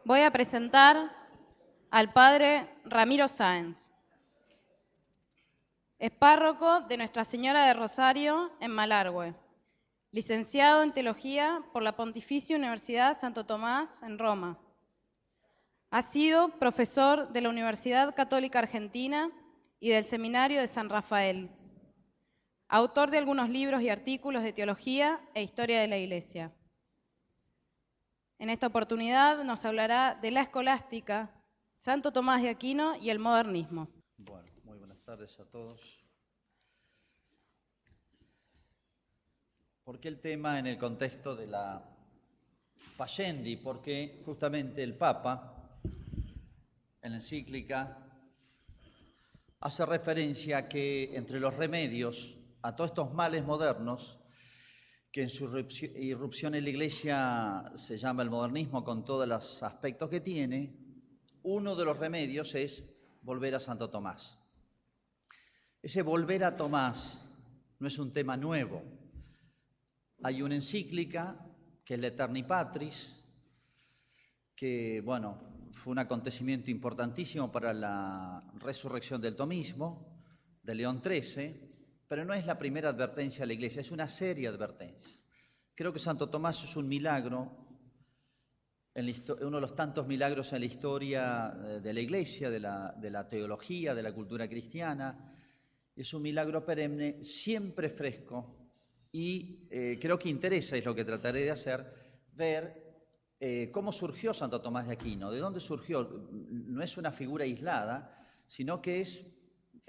Voy a presentar al padre Ramiro Sáenz. Es párroco de Nuestra Señora de Rosario en Malargüe, licenciado en Teología por la Pontificia Universidad Santo Tomás en Roma. Ha sido profesor de la Universidad Católica Argentina y del Seminario de San Rafael. Autor de algunos libros y artículos de teología e historia de la Iglesia. En esta oportunidad nos hablará de la escolástica, Santo Tomás de Aquino y el modernismo. Bueno, muy buenas tardes a todos. ¿Por qué el tema en el contexto de la Pascendi? Porque justamente el Papa, en la encíclica, hace referencia a que entre los remedios a todos estos males modernos, que en su irrupción en la Iglesia se llama el modernismo con todos los aspectos que tiene, uno de los remedios es volver a Santo Tomás. Ese volver a Tomás no es un tema nuevo. Hay una encíclica que es la Aeterni Patris, que, fue un acontecimiento importantísimo para la resurrección del tomismo de León XIII, pero no es la primera advertencia de la Iglesia, es una serie de advertencias. Creo que Santo Tomás es un milagro, uno de los tantos milagros en la historia de la Iglesia, de la teología, de la cultura cristiana. Es un milagro perenne, siempre fresco, y creo que interesa, es lo que trataré de hacer, ver cómo surgió Santo Tomás de Aquino, de dónde surgió. No es una figura aislada, sino que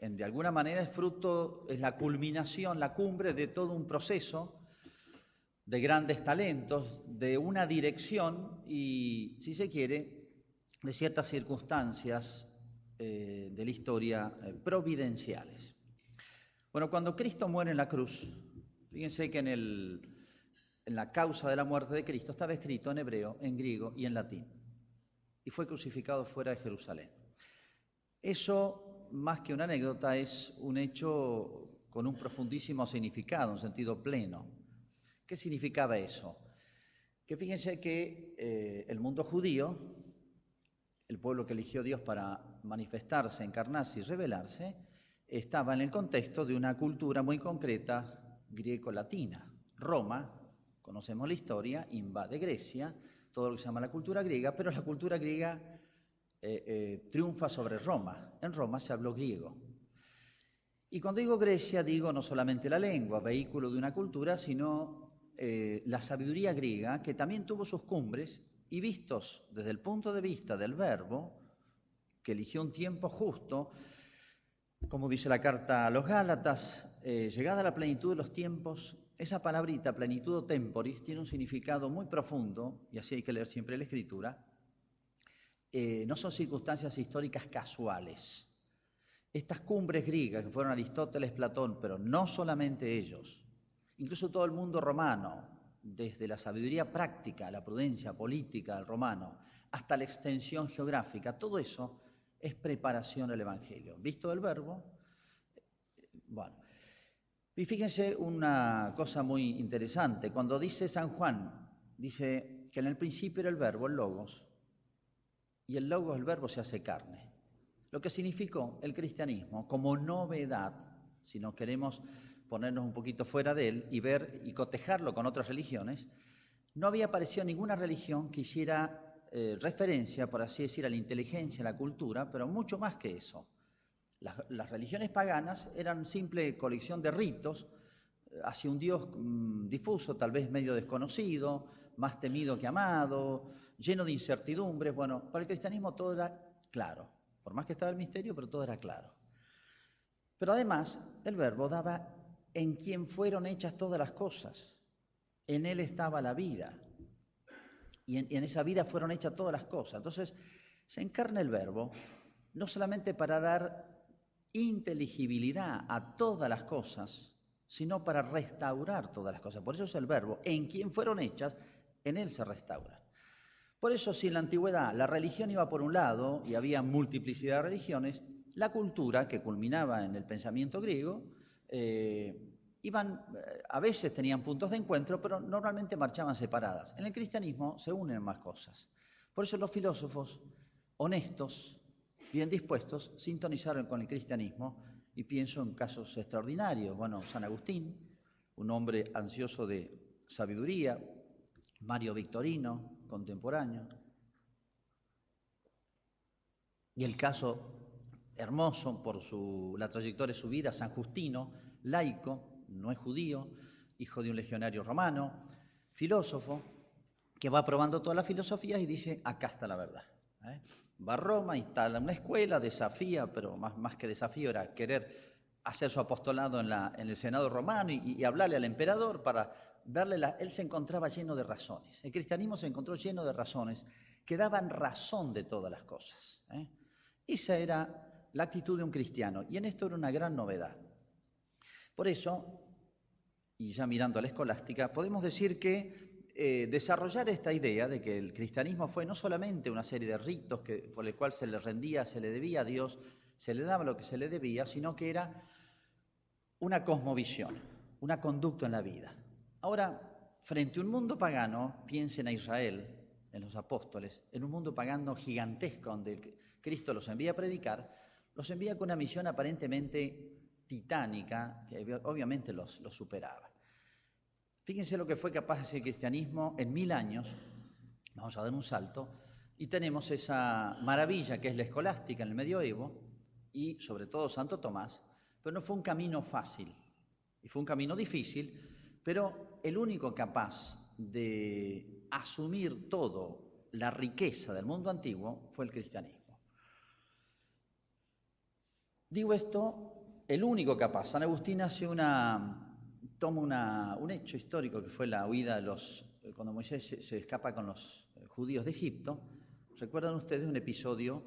de alguna manera es la culminación, la cumbre de todo un proceso de grandes talentos, de una dirección y, si se quiere, de ciertas circunstancias de la historia providenciales. Bueno, cuando Cristo muere en la cruz, fíjense que en la causa de la muerte de Cristo estaba escrito en hebreo, en griego y en latín, y fue crucificado fuera de Jerusalén. Eso, más que una anécdota, es un hecho con un profundísimo significado, un sentido pleno. ¿Qué significaba eso? Que fíjense que el mundo judío, el pueblo que eligió Dios para manifestarse, encarnarse y revelarse, estaba en el contexto de una cultura muy concreta greco-latina. Roma, conocemos la historia, invade Grecia, todo lo que se llama la cultura griega, pero la cultura griega triunfa sobre Roma. En Roma se habló griego. Y cuando digo Grecia, digo no solamente la lengua, vehículo de una cultura, sino la sabiduría griega, que también tuvo sus cumbres, y vistos desde el punto de vista del verbo, que eligió un tiempo justo, como dice la carta a los Gálatas, llegada a la plenitud de los tiempos, esa palabrita, plenitudo temporis, tiene un significado muy profundo, y así hay que leer siempre la Escritura. No son circunstancias históricas casuales. Estas cumbres griegas que fueron Aristóteles, Platón, pero no solamente ellos, incluso todo el mundo romano, desde la sabiduría práctica, la prudencia política del romano, hasta la extensión geográfica, todo eso es preparación al Evangelio. ¿Visto el verbo? Y fíjense una cosa muy interesante. Cuando dice San Juan, dice que en el principio era el verbo, el logos, y el logos, el verbo, se hace carne. Lo que significó el cristianismo como novedad, si nos queremos ponernos un poquito fuera de él y ver y cotejarlo con otras religiones, no había aparecido ninguna religión que hiciera referencia, por así decir, a la inteligencia, a la cultura, pero mucho más que eso. Las religiones paganas eran simple colección de ritos hacia un Dios difuso, tal vez medio desconocido, más temido que amado, lleno de incertidumbres. Bueno, para el cristianismo todo era claro, por más que estaba el misterio, pero todo era claro. Pero además, el verbo daba en quien fueron hechas todas las cosas. En él estaba la vida. Y en esa vida fueron hechas todas las cosas. Entonces, se encarna el verbo, no solamente para dar inteligibilidad a todas las cosas, sino para restaurar todas las cosas. Por eso es el verbo, en quien fueron hechas, en él se restauran. Por eso, si en la antigüedad la religión iba por un lado y había multiplicidad de religiones, la cultura, que culminaba en el pensamiento griego, a veces tenían puntos de encuentro, pero normalmente marchaban separadas. En el cristianismo se unen más cosas. Por eso los filósofos honestos, bien dispuestos, sintonizaron con el cristianismo, y pienso en casos extraordinarios. Bueno, San Agustín, un hombre ansioso de sabiduría, Mario Victorino, contemporáneo, y el caso hermoso por la trayectoria de su vida, San Justino, laico, no es judío, hijo de un legionario romano, filósofo, que va probando todas las filosofías y dice, acá está la verdad. Va a Roma, instala una escuela, desafía, pero más que desafío era querer hacer su apostolado en el Senado romano y hablarle al emperador para darle Él se encontraba lleno de razones. El cristianismo se encontró lleno de razones que daban razón de todas las cosas. Esa era la actitud de un cristiano, y en esto era una gran novedad. Por eso, y ya mirando a la escolástica, podemos decir que desarrollar esta idea de que el cristianismo fue no solamente una serie de ritos por el cual se le rendía, se le debía a Dios, se le daba lo que se le debía, sino que era una cosmovisión, una conducta en la vida. Ahora, frente a un mundo pagano, piensen a Israel, en los apóstoles, en un mundo pagano gigantesco donde Cristo los envía a predicar, los envía con una misión aparentemente titánica, que obviamente los superaba. Fíjense lo que fue capaz de hacer el cristianismo en 1000 años, vamos a dar un salto, y tenemos esa maravilla que es la escolástica en el medioevo, y sobre todo Santo Tomás, pero no fue un camino fácil, y fue un camino difícil, pero el único capaz de asumir todo la riqueza del mundo antiguo fue el cristianismo. Digo esto, el único capaz. San Agustín toma un hecho histórico que fue la huida cuando Moisés se escapa con los judíos de Egipto. ¿Recuerdan ustedes un episodio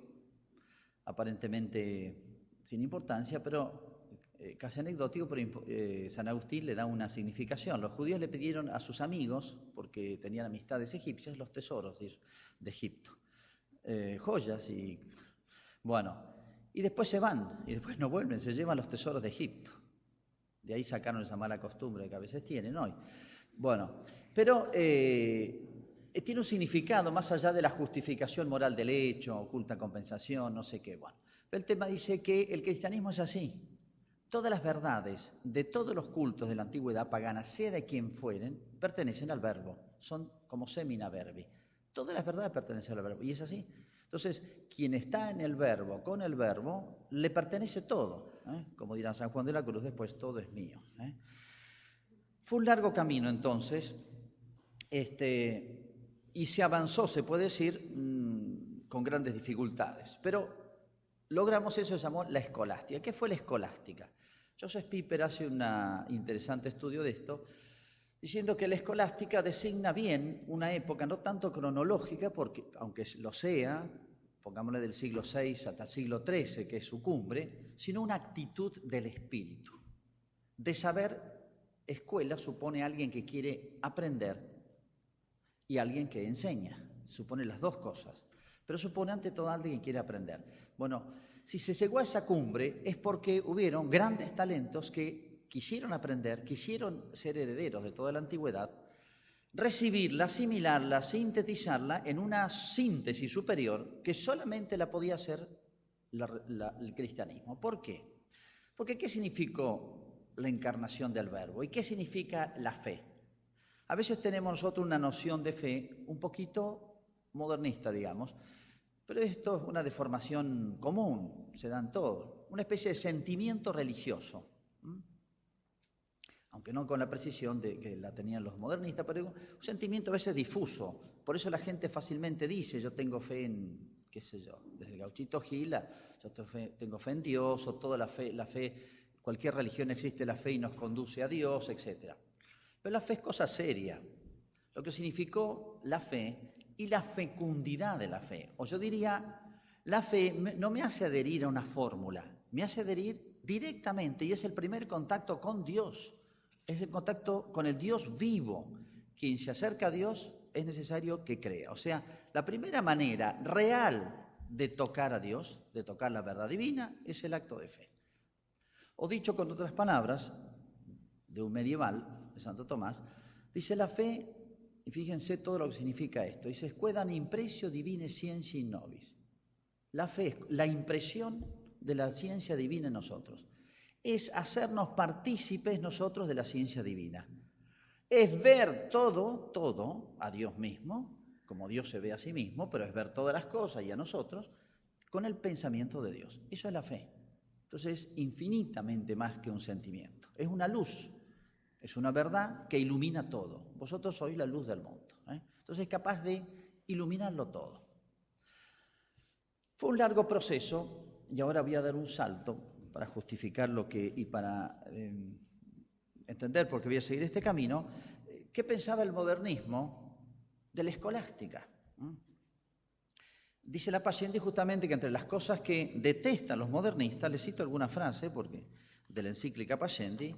aparentemente sin importancia, pero casi anecdótico? Pero San Agustín le da una significación. Los judíos le pidieron a sus amigos, porque tenían amistades egipcias, los tesoros de Egipto, joyas y bueno. Y después se van, y después no vuelven, se llevan los tesoros de Egipto. De ahí sacaron esa mala costumbre que a veces tienen hoy. Bueno, pero tiene un significado más allá de la justificación moral del hecho, oculta compensación, no sé qué. Bueno, pero el tema dice que el cristianismo es así. Todas las verdades de todos los cultos de la antigüedad pagana, sea de quien fueren, pertenecen al verbo. Son como semina verbi. Todas las verdades pertenecen al verbo, y es así. Entonces, quien está en el verbo, con el verbo, le pertenece todo. Como dirá San Juan de la Cruz, después todo es mío. Fue un largo camino entonces, y se avanzó, se puede decir, con grandes dificultades. Pero logramos eso, se llamó la escolástica. ¿Qué fue la escolástica? Joseph Pieper hace un interesante estudio de esto, diciendo que la escolástica designa bien una época no tanto cronológica, porque aunque lo sea, pongámosle del siglo VI hasta el siglo XIII, que es su cumbre, sino una actitud del espíritu. De saber, escuela supone alguien que quiere aprender y alguien que enseña, supone las dos cosas, pero supone ante todo alguien que quiere aprender. Bueno, si se llegó a esa cumbre es porque hubieron grandes talentos que quisieron aprender, quisieron ser herederos de toda la antigüedad, recibirla, asimilarla, sintetizarla en una síntesis superior que solamente la podía hacer el cristianismo. ¿Por qué? Porque ¿qué significó la encarnación del verbo? ¿Y qué significa la fe? A veces tenemos nosotros una noción de fe un poquito modernista, digamos, pero esto es una deformación común, se da en todo, una especie de sentimiento religioso. Aunque no con la precisión de que la tenían los modernistas, pero un sentimiento a veces difuso. Por eso la gente fácilmente dice, yo tengo fe en, qué sé yo, desde el Gauchito Gila, yo tengo fe en Dios, o toda la fe, cualquier religión existe la fe y nos conduce a Dios, etc. Pero la fe es cosa seria. Lo que significó la fe y la fecundidad de la fe. O yo diría, la fe no me hace adherir a una fórmula, me hace adherir directamente, y es el primer contacto con Dios. Es el contacto con el Dios vivo. Quien se acerca a Dios es necesario que crea. O sea, la primera manera real de tocar a Dios, de tocar la verdad divina, es el acto de fe. O dicho con otras palabras, de un medieval, de Santo Tomás, dice: la fe y fíjense todo lo que significa esto. Dice, quedam impressio divine scientia in nobis. La fe es la impresión de la ciencia divina en nosotros. Es hacernos partícipes nosotros de la ciencia divina. Es ver todo, a Dios mismo, como Dios se ve a sí mismo, pero es ver todas las cosas y a nosotros con el pensamiento de Dios. Eso es la fe. Entonces es infinitamente más que un sentimiento. Es una luz, es una verdad que ilumina todo. Vosotros sois la luz del mundo. Entonces es capaz de iluminarlo todo. Fue un largo proceso y ahora voy a dar un salto para justificar lo que y para entender por qué voy a seguir este camino. ¿Qué pensaba el modernismo de la escolástica? Dice la Pascendi justamente que entre las cosas que detestan los modernistas, les cito alguna frase porque de la encíclica Pascendi,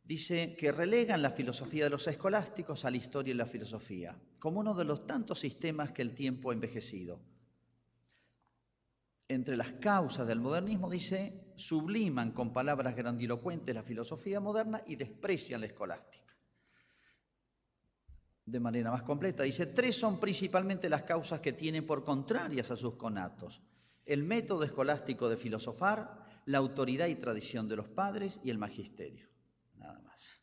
dice que relegan la filosofía de los escolásticos a la historia y la filosofía, como uno de los tantos sistemas que el tiempo ha envejecido. Entre las causas del modernismo, dice, subliman con palabras grandilocuentes la filosofía moderna y desprecian la escolástica. De manera más completa, dice, 3 son principalmente las causas que tienen por contrarias a sus conatos: el método escolástico de filosofar, la autoridad y tradición de los padres y el magisterio. Nada más.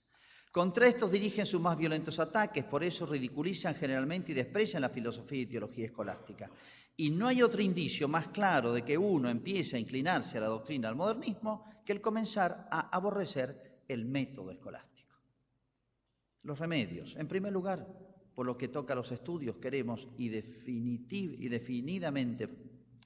Contra estos dirigen sus más violentos ataques, por eso ridiculizan generalmente y desprecian la filosofía y teología escolástica. Y no hay otro indicio más claro de que uno empiece a inclinarse a la doctrina del modernismo que el comenzar a aborrecer el método escolástico. Los remedios. En primer lugar, por lo que toca a los estudios, queremos y definidamente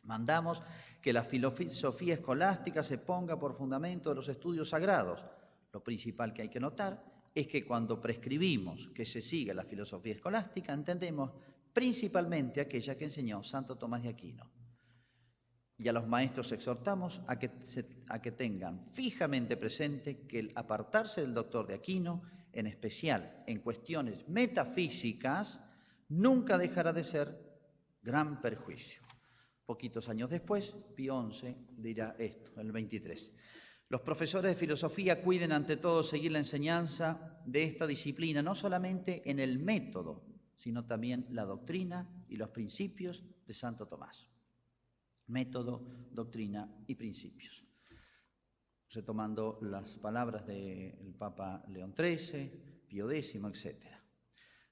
mandamos que la filosofía escolástica se ponga por fundamento de los estudios sagrados. Lo principal que hay que notar es que cuando prescribimos que se siga la filosofía escolástica, entendemos principalmente aquella que enseñó Santo Tomás de Aquino. Y a los maestros exhortamos a que tengan fijamente presente que el apartarse del doctor de Aquino, en especial en cuestiones metafísicas, nunca dejará de ser gran perjuicio. Poquitos años después, Pío XI dirá esto, en el 23. Los profesores de filosofía cuiden ante todo seguir la enseñanza de esta disciplina, no solamente en el método, sino también la doctrina y los principios de Santo Tomás. Método, doctrina y principios. Retomando las palabras del Papa León XIII, Pío X, etc.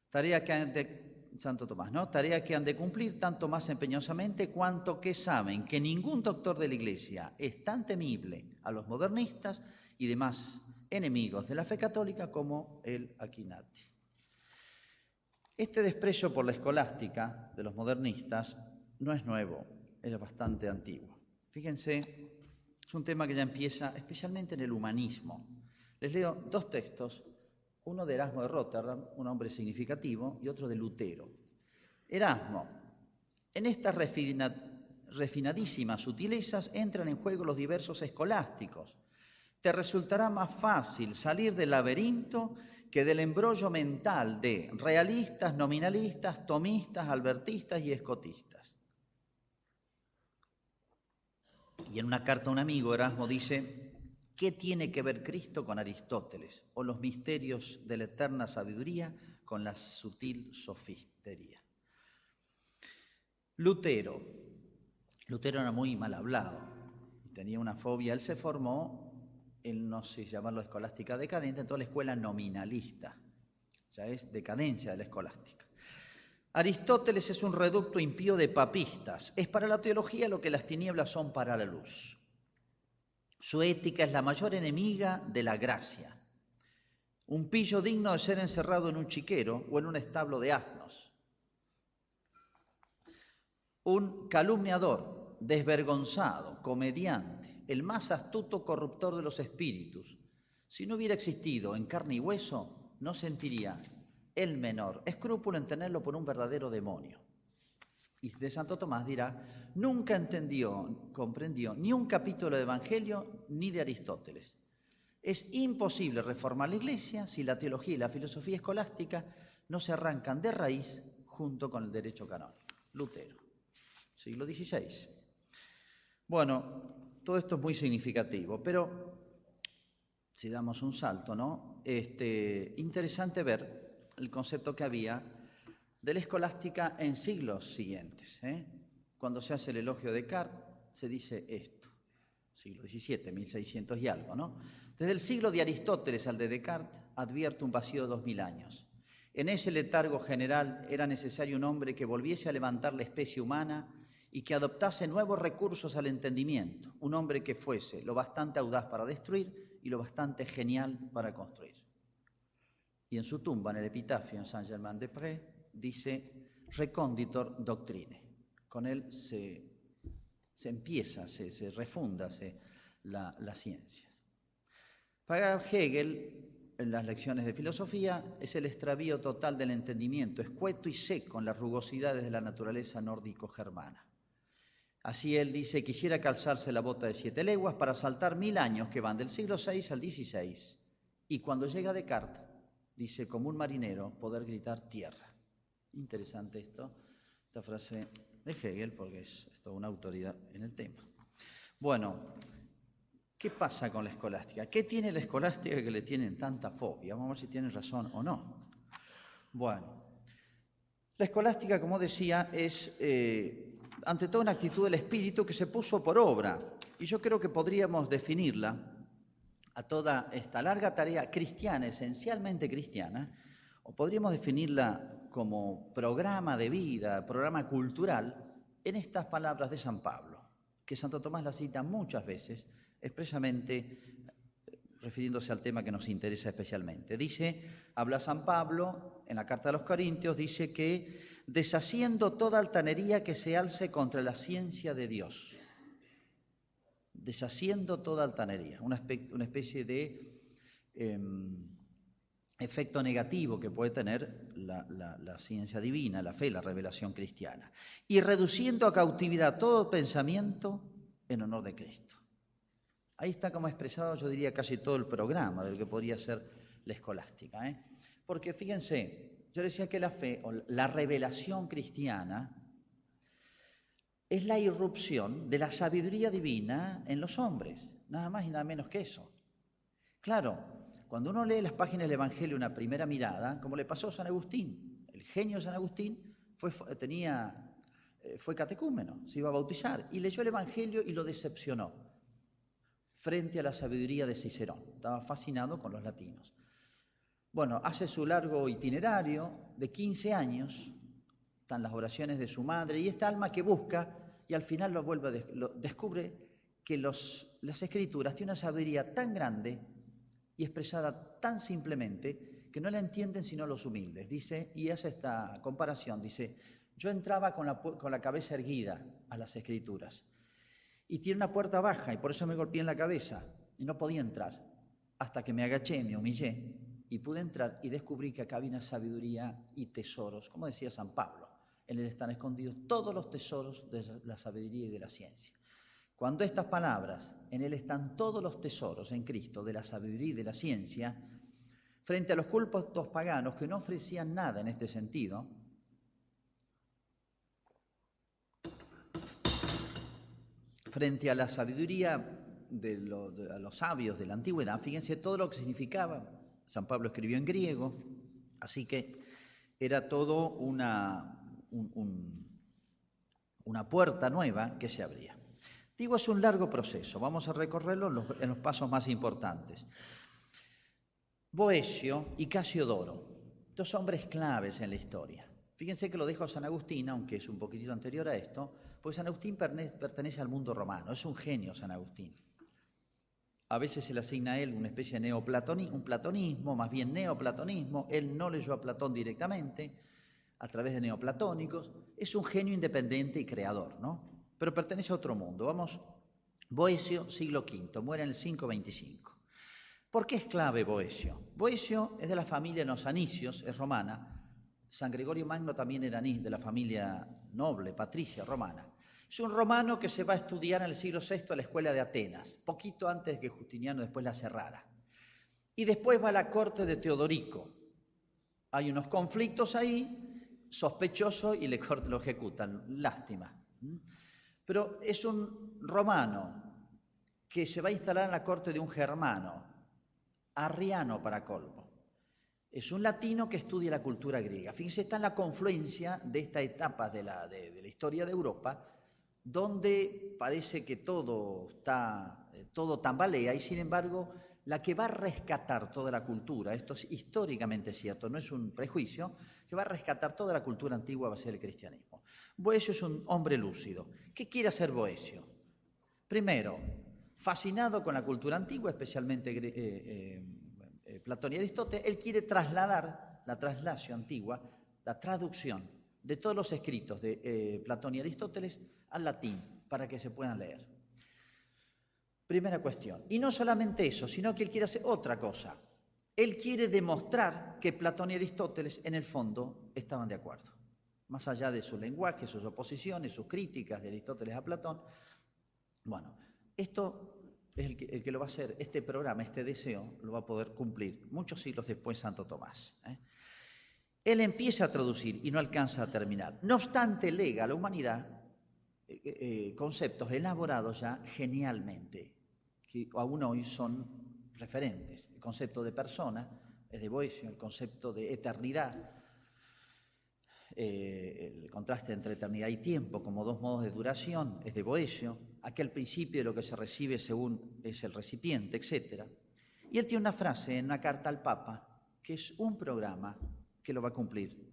Tarea que han de Santo Tomás, ¿no? Tarea que han de cumplir tanto más empeñosamente cuanto que saben que ningún doctor de la Iglesia es tan temible a los modernistas y demás enemigos de la fe católica como el Aquinati. Este desprecio por la escolástica de los modernistas no es nuevo, es bastante antiguo. Fíjense, es un tema que ya empieza especialmente en el humanismo. Les leo 2 textos, uno de Erasmo de Rotterdam, un hombre significativo, y otro de Lutero. Erasmo, en estas refinadísimas sutilezas entran en juego los diversos escolásticos. Te resultará más fácil salir del laberinto que del embrollo mental de realistas, nominalistas, tomistas, albertistas y escotistas. Y en una carta a un amigo, Erasmo dice, ¿qué tiene que ver Cristo con Aristóteles o los misterios de la eterna sabiduría con la sutil sofistería? Lutero era muy mal hablado, tenía una fobia, él se formó, él no sé si llamarlo escolástica decadente, en toda la escuela nominalista, ya es decadencia de la escolástica. Aristóteles es un reducto impío de papistas, es para la teología lo que las tinieblas son para la luz. Su ética es la mayor enemiga de la gracia, un pillo digno de ser encerrado en un chiquero o en un establo de asnos. Un calumniador, desvergonzado, comediante, el más astuto corruptor de los espíritus. Si no hubiera existido en carne y hueso, no sentiría el menor escrúpulo en tenerlo por un verdadero demonio. Y de Santo Tomás dirá, nunca comprendió ni un capítulo del Evangelio ni de Aristóteles. Es imposible reformar la Iglesia si la teología y la filosofía escolástica no se arrancan de raíz junto con el derecho canónico. Lutero, siglo XVI. Bueno, todo esto es muy significativo, pero si damos un salto, ¿no? Interesante ver el concepto que había de la escolástica en siglos siguientes. Cuando se hace el elogio de Descartes, se dice esto, siglo XVII, 1600 y algo, ¿no? Desde el siglo de Aristóteles al de Descartes, advierto un vacío de 2000 años. En ese letargo general era necesario un hombre que volviese a levantar la especie humana y que adoptase nuevos recursos al entendimiento, un hombre que fuese lo bastante audaz para destruir y lo bastante genial para construir. Y en su tumba, en el epitafio en Saint-Germain-des-Prés, dice Reconditor Doctrine. Con él se empieza, se refunda la ciencia. Para Hegel, en las lecciones de filosofía, es el extravío total del entendimiento, escueto y seco en las rugosidades de la naturaleza nórdico-germana. Así él dice, quisiera calzarse la bota de 7 leguas para saltar 1000 años que van del siglo VI al XVI. Y cuando llega Descartes, dice, como un marinero, poder gritar tierra. Interesante esta frase de Hegel, porque es toda una autoridad en el tema. Bueno, ¿qué pasa con la escolástica? ¿Qué tiene la escolástica que le tienen tanta fobia? Vamos a ver si tienen razón o no. Bueno, la escolástica, como decía, es ante todo una actitud del espíritu que se puso por obra. Y yo creo que podríamos definirla a toda esta larga tarea cristiana, esencialmente cristiana, o podríamos definirla como programa de vida, programa cultural, en estas palabras de San Pablo, que Santo Tomás la cita muchas veces, expresamente refiriéndose al tema que nos interesa especialmente. Habla San Pablo en la carta a los Corintios, dice que deshaciendo toda altanería que se alce contra la ciencia de Dios. Deshaciendo toda altanería, una especie de efecto negativo que puede tener la ciencia divina, la fe, la revelación cristiana. Y reduciendo a cautividad todo pensamiento en honor de Cristo. Ahí está como expresado, yo diría, casi todo el programa de lo que podría ser la escolástica. Porque fíjense, yo decía que la fe, o la revelación cristiana, es la irrupción de la sabiduría divina en los hombres, nada más y nada menos que eso. Claro, cuando uno lee las páginas del Evangelio una primera mirada, como le pasó a San Agustín, el genio de San Agustín fue catecúmeno, se iba a bautizar, y leyó el Evangelio y lo decepcionó frente a la sabiduría de Cicerón. Estaba fascinado con los latinos. Bueno, hace su largo itinerario de 15 años, están las oraciones de su madre, y esta alma que busca, y al final descubre que las Escrituras tienen una sabiduría tan grande y expresada tan simplemente que no la entienden sino los humildes. Dice, y hace esta comparación, dice, yo entraba con la cabeza erguida a las Escrituras, y tiene una puerta baja, y por eso me golpeé en la cabeza, y no podía entrar, hasta que me agaché, me humillé, y pude entrar y descubrí que acá había una sabiduría y tesoros, como decía San Pablo, en él están escondidos todos los tesoros de la sabiduría y de la ciencia. Cuando estas palabras, en él están todos los tesoros en Cristo de la sabiduría y de la ciencia, frente a los cultos paganos que no ofrecían nada en este sentido, frente a la sabiduría de los sabios de la antigüedad, fíjense todo lo que significaba. San Pablo escribió en griego, así que era todo una puerta nueva que se abría. Digo, es un largo proceso, vamos a recorrerlo en los pasos más importantes. Boecio y Casiodoro, dos hombres claves en la historia. Fíjense que lo dejo a San Agustín, aunque es un poquitito anterior a esto, porque San Agustín pertenece al mundo romano, es un genio San Agustín. A veces se le asigna a él una especie de un platonismo, más bien neoplatonismo. Él no leyó a Platón directamente, a través de neoplatónicos. Es un genio independiente y creador, ¿no? Pero pertenece a otro mundo. Vamos, Boecio, siglo V, muere en el 525. ¿Por qué es clave Boecio? Boecio es de la familia de los Anicios, es romana. San Gregorio Magno también era de la familia noble, patricia romana. Es un romano que se va a estudiar en el siglo VI a la escuela de Atenas, poquito antes de que Justiniano después la cerrara. Y después va a la corte de Teodorico. Hay unos conflictos ahí, sospechoso, y lo ejecutan. Lástima. Pero es un romano que se va a instalar en la corte de un germano, arriano para colmo. Es un latino que estudia la cultura griega. Fíjense, está en la confluencia de esta etapa de la historia de Europa, donde parece que todo tambalea y sin embargo la que va a rescatar toda la cultura, esto es históricamente cierto, no es un prejuicio, que va a rescatar toda la cultura antigua va a ser el cristianismo. Boecio es un hombre lúcido. ¿Qué quiere hacer Boecio? Primero, fascinado con la cultura antigua, especialmente Platón y Aristóteles, él quiere trasladar la traslación antigua, la traducción de todos los escritos de Platón y Aristóteles al latín para que se puedan leer. Primera cuestión. Y no solamente eso, sino que él quiere hacer otra cosa. Él quiere demostrar que Platón y Aristóteles en el fondo estaban de acuerdo. Más allá de su lenguaje, sus oposiciones, sus críticas de Aristóteles a Platón. Bueno, esto es el que lo va a hacer, este programa, este deseo, lo va a poder cumplir muchos siglos después Santo Tomás. Él empieza a traducir y no alcanza a terminar. No obstante, lega a la humanidad conceptos elaborados ya genialmente, que aún hoy son referentes. El concepto de persona es de Boecio, el concepto de eternidad, el contraste entre eternidad y tiempo como dos modos de duración es de Boecio, aquel principio de lo que se recibe según es el recipiente, etc. Y él tiene una frase en una carta al Papa que es un programa que lo va a cumplir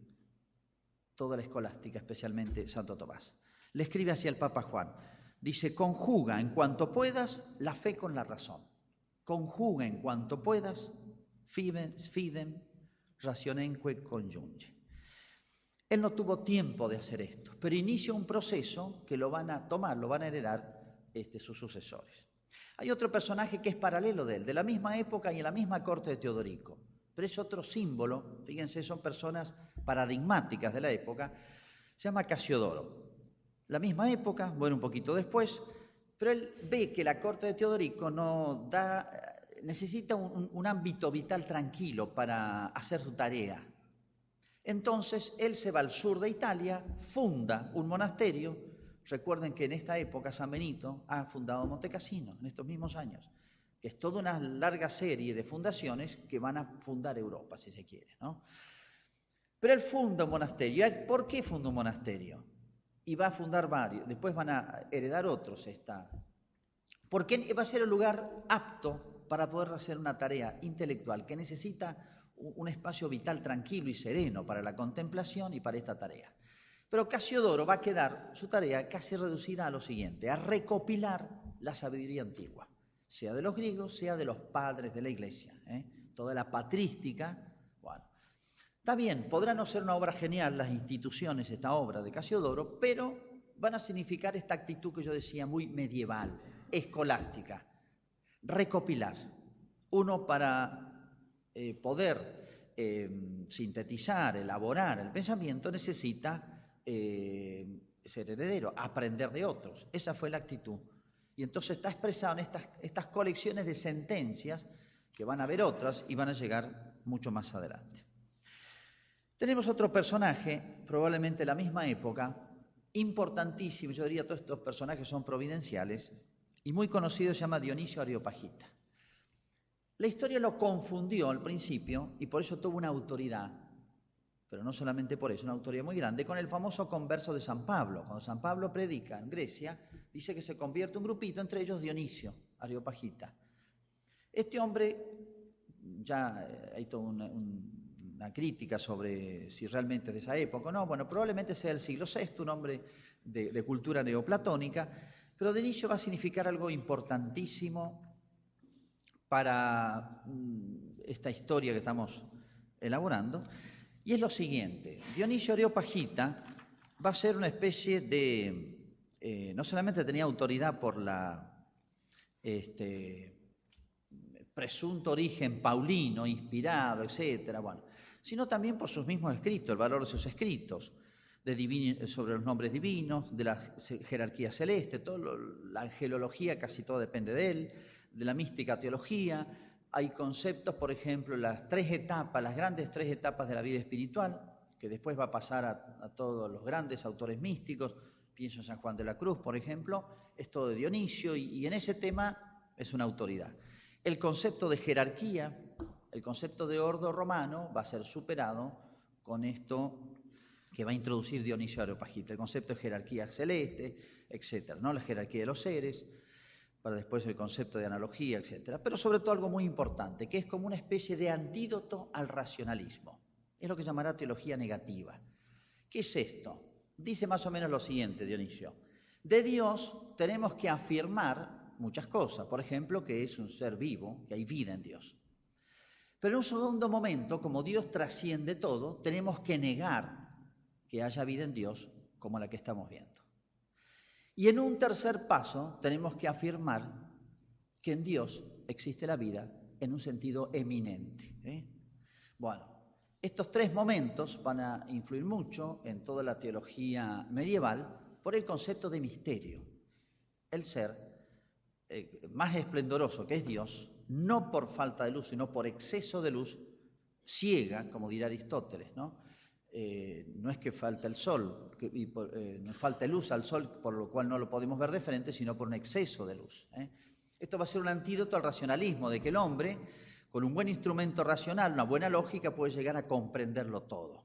toda la escolástica, especialmente Santo Tomás. Le escribe así al Papa Juan, dice, conjuga en cuanto puedas la fe con la razón, conjuga en cuanto puedas fidem rationemque conjunge. Él no tuvo tiempo de hacer esto, pero inicia un proceso que lo van a tomar, lo van a heredar sus sucesores. Hay otro personaje que es paralelo de él, de la misma época y en la misma corte de Teodorico, pero es otro símbolo, fíjense, son personas paradigmáticas de la época, se llama Casiodoro. La misma época, bueno, un poquito después, pero él ve que la corte de Teodorico necesita un ámbito vital tranquilo para hacer su tarea. Entonces él se va al sur de Italia, funda un monasterio. Recuerden que en esta época San Benito ha fundado Monte Cassino, en estos mismos años, que es toda una larga serie de fundaciones que van a fundar Europa, si se quiere, ¿no? Pero él funda un monasterio. ¿Por qué funda un monasterio? Y va a fundar varios, después van a heredar otros. Porque va a ser el lugar apto para poder hacer una tarea intelectual que necesita un espacio vital tranquilo y sereno para la contemplación y para esta tarea. Pero Casiodoro va a quedar su tarea casi reducida a lo siguiente, a recopilar la sabiduría antigua, sea de los griegos, sea de los padres de la Iglesia, toda la patrística. Bueno, está bien, podrá no ser una obra genial las instituciones, esta obra de Casiodoro, pero van a significar esta actitud que yo decía muy medieval, escolástica, recopilar. Uno para poder sintetizar, elaborar el pensamiento necesita ser heredero, aprender de otros. Esa fue la actitud. Y entonces está expresado en estas colecciones de sentencias que van a haber otras y van a llegar mucho más adelante. Tenemos otro personaje, probablemente de la misma época, importantísimo, yo diría todos estos personajes son providenciales, y muy conocido, se llama Dionisio Areopagita. La historia lo confundió al principio y por eso tuvo una autoridad, pero no solamente por eso, una autoridad muy grande, con el famoso converso de San Pablo. Cuando San Pablo predica en Grecia, dice que se convierte un grupito, entre ellos Dionisio Areopagita. Este hombre, ya hay toda una crítica sobre si realmente es de esa época o no, bueno, probablemente sea del siglo VI, un hombre de cultura neoplatónica, pero Dionisio va a significar algo importantísimo para esta historia que estamos elaborando, y es lo siguiente. Dionisio Areopagita va a ser una especie de, no solamente tenía autoridad por la presunto origen paulino, inspirado, etcétera, bueno, sino también por sus mismos escritos, el valor de sus escritos, sobre los nombres divinos, de la jerarquía celeste, la angelología casi todo depende de él, de la mística teología. Hay conceptos, por ejemplo, las grandes tres etapas de la vida espiritual, que después va a pasar a todos los grandes autores místicos, pienso en San Juan de la Cruz, por ejemplo, es todo de Dionisio, y en ese tema es una autoridad. El concepto de jerarquía, El concepto de ordo romano va a ser superado con esto que va a introducir Dionisio Areopagita, el concepto de jerarquía celeste, etcétera, ¿no? La jerarquía de los seres, para después el concepto de analogía, etcétera. Pero sobre todo algo muy importante, que es como una especie de antídoto al racionalismo. Es lo que llamará teología negativa. ¿Qué es esto? Dice más o menos lo siguiente, Dionisio. De Dios tenemos que afirmar muchas cosas. Por ejemplo, que es un ser vivo, que hay vida en Dios. Pero en un segundo momento, como Dios trasciende todo, tenemos que negar que haya vida en Dios como la que estamos viendo. Y en un tercer paso, tenemos que afirmar que en Dios existe la vida en un sentido eminente. Bueno, estos tres momentos van a influir mucho en toda la teología medieval por el concepto de misterio. El ser más esplendoroso que es Dios, no por falta de luz, sino por exceso de luz, ciega, como dirá Aristóteles, ¿no? No es que falta el sol, nos falta luz al sol, por lo cual no lo podemos ver de frente, sino por un exceso de luz. Esto va a ser un antídoto al racionalismo, de que el hombre, con un buen instrumento racional, una buena lógica, puede llegar a comprenderlo todo.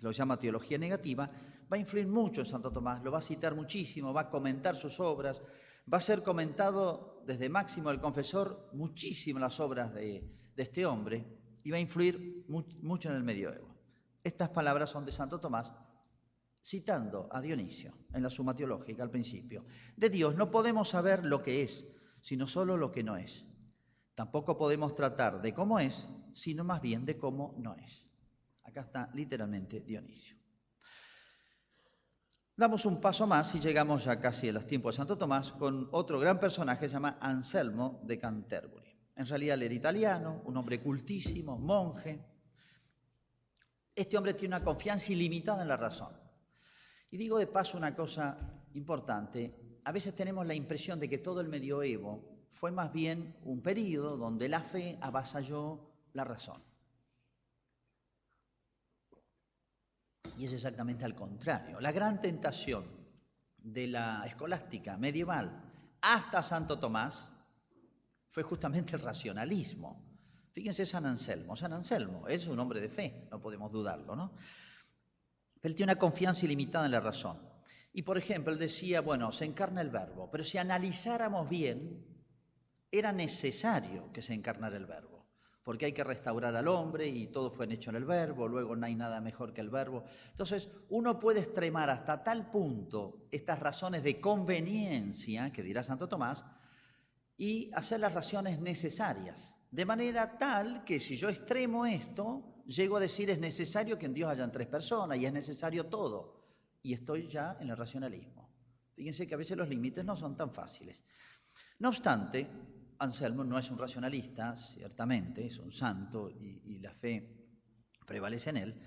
Lo llama teología negativa, va a influir mucho en Santo Tomás, lo va a citar muchísimo, va a comentar sus obras, va a ser comentado desde Máximo el Confesor muchísimo las obras de este hombre y va a influir mucho en el medioevo. Estas palabras son de Santo Tomás, citando a Dionisio en la Suma Teológica al principio. De Dios no podemos saber lo que es, sino solo lo que no es. Tampoco podemos tratar de cómo es, sino más bien de cómo no es. Acá está literalmente Dionisio. Damos un paso más y llegamos ya casi a los tiempos de Santo Tomás con otro gran personaje que se llama Anselmo de Canterbury. En realidad él era italiano, un hombre cultísimo, monje. Este hombre tiene una confianza ilimitada en la razón. Y digo de paso una cosa importante. A veces tenemos la impresión de que todo el medioevo fue más bien un período donde la fe avasalló la razón. Y es exactamente al contrario. La gran tentación de la escolástica medieval hasta Santo Tomás fue justamente el racionalismo. Fíjense San Anselmo. San Anselmo es un hombre de fe, no podemos dudarlo, ¿no? Él tiene una confianza ilimitada en la razón. Y, por ejemplo, él decía, bueno, se encarna el verbo, pero si analizáramos bien, era necesario que se encarnara el verbo, porque hay que restaurar al hombre y todo fue hecho en el verbo, luego no hay nada mejor que el verbo. Entonces, uno puede extremar hasta tal punto estas razones de conveniencia, que dirá Santo Tomás, y hacer las razones necesarias. De manera tal que si yo extremo esto, llego a decir es necesario que en Dios hayan tres personas y es necesario todo. Y estoy ya en el racionalismo. Fíjense que a veces los límites no son tan fáciles. No obstante, Anselmo no es un racionalista, ciertamente, es un santo y la fe prevalece en él.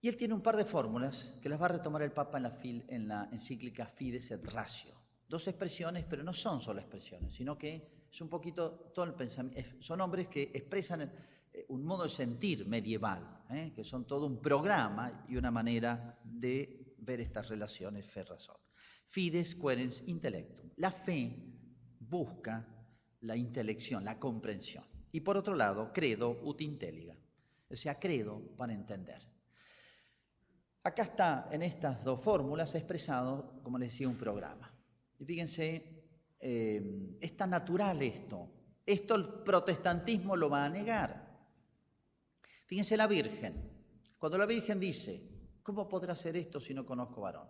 Y él tiene un par de fórmulas que las va a retomar el Papa en la encíclica Fides et Ratio. Dos expresiones, pero no son solo expresiones, sino que es un poquito todo el pensamiento. Son hombres que expresan un modo de sentir medieval, que son todo un programa y una manera de ver estas relaciones fe-razón. Fides querens intellectum. La fe busca la intelección, la comprensión. Y por otro lado, credo ut intelliga. O sea, credo para entender. Acá está en estas dos fórmulas expresado, como les decía, un programa. Y fíjense, es tan natural esto. Esto el protestantismo lo va a negar. Fíjense la Virgen. Cuando la Virgen dice, ¿cómo podrá hacer esto si no conozco varón?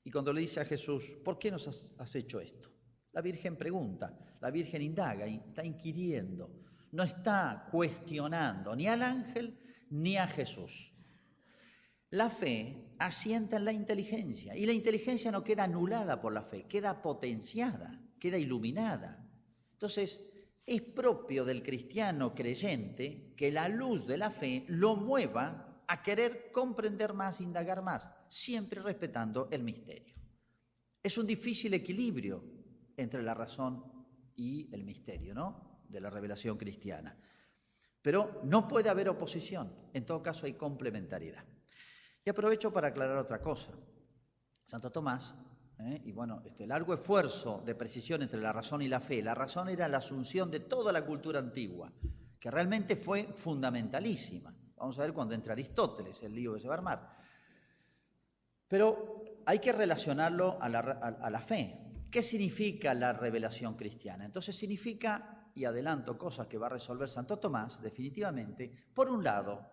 Y cuando le dice a Jesús, ¿por qué nos has hecho esto? La Virgen pregunta, la Virgen indaga, está inquiriendo, no está cuestionando ni al ángel ni a Jesús. La fe asienta en la inteligencia y la inteligencia no queda anulada por la fe, queda potenciada, queda iluminada. Entonces, es propio del cristiano creyente que la luz de la fe lo mueva a querer comprender más, indagar más, siempre respetando el misterio. Es un difícil equilibrio entre la razón y el misterio, ¿no?, de la revelación cristiana. Pero no puede haber oposición, en todo caso hay complementariedad. Y aprovecho para aclarar otra cosa. Santo Tomás, y bueno, largo esfuerzo de precisión entre la razón y la fe. La razón era la asunción de toda la cultura antigua, que realmente fue fundamentalísima. Vamos a ver cuando entra Aristóteles, el lío que se va a armar. Pero hay que relacionarlo a la fe. ¿Qué significa la revelación cristiana? Entonces significa, y adelanto cosas que va a resolver Santo Tomás definitivamente, por un lado,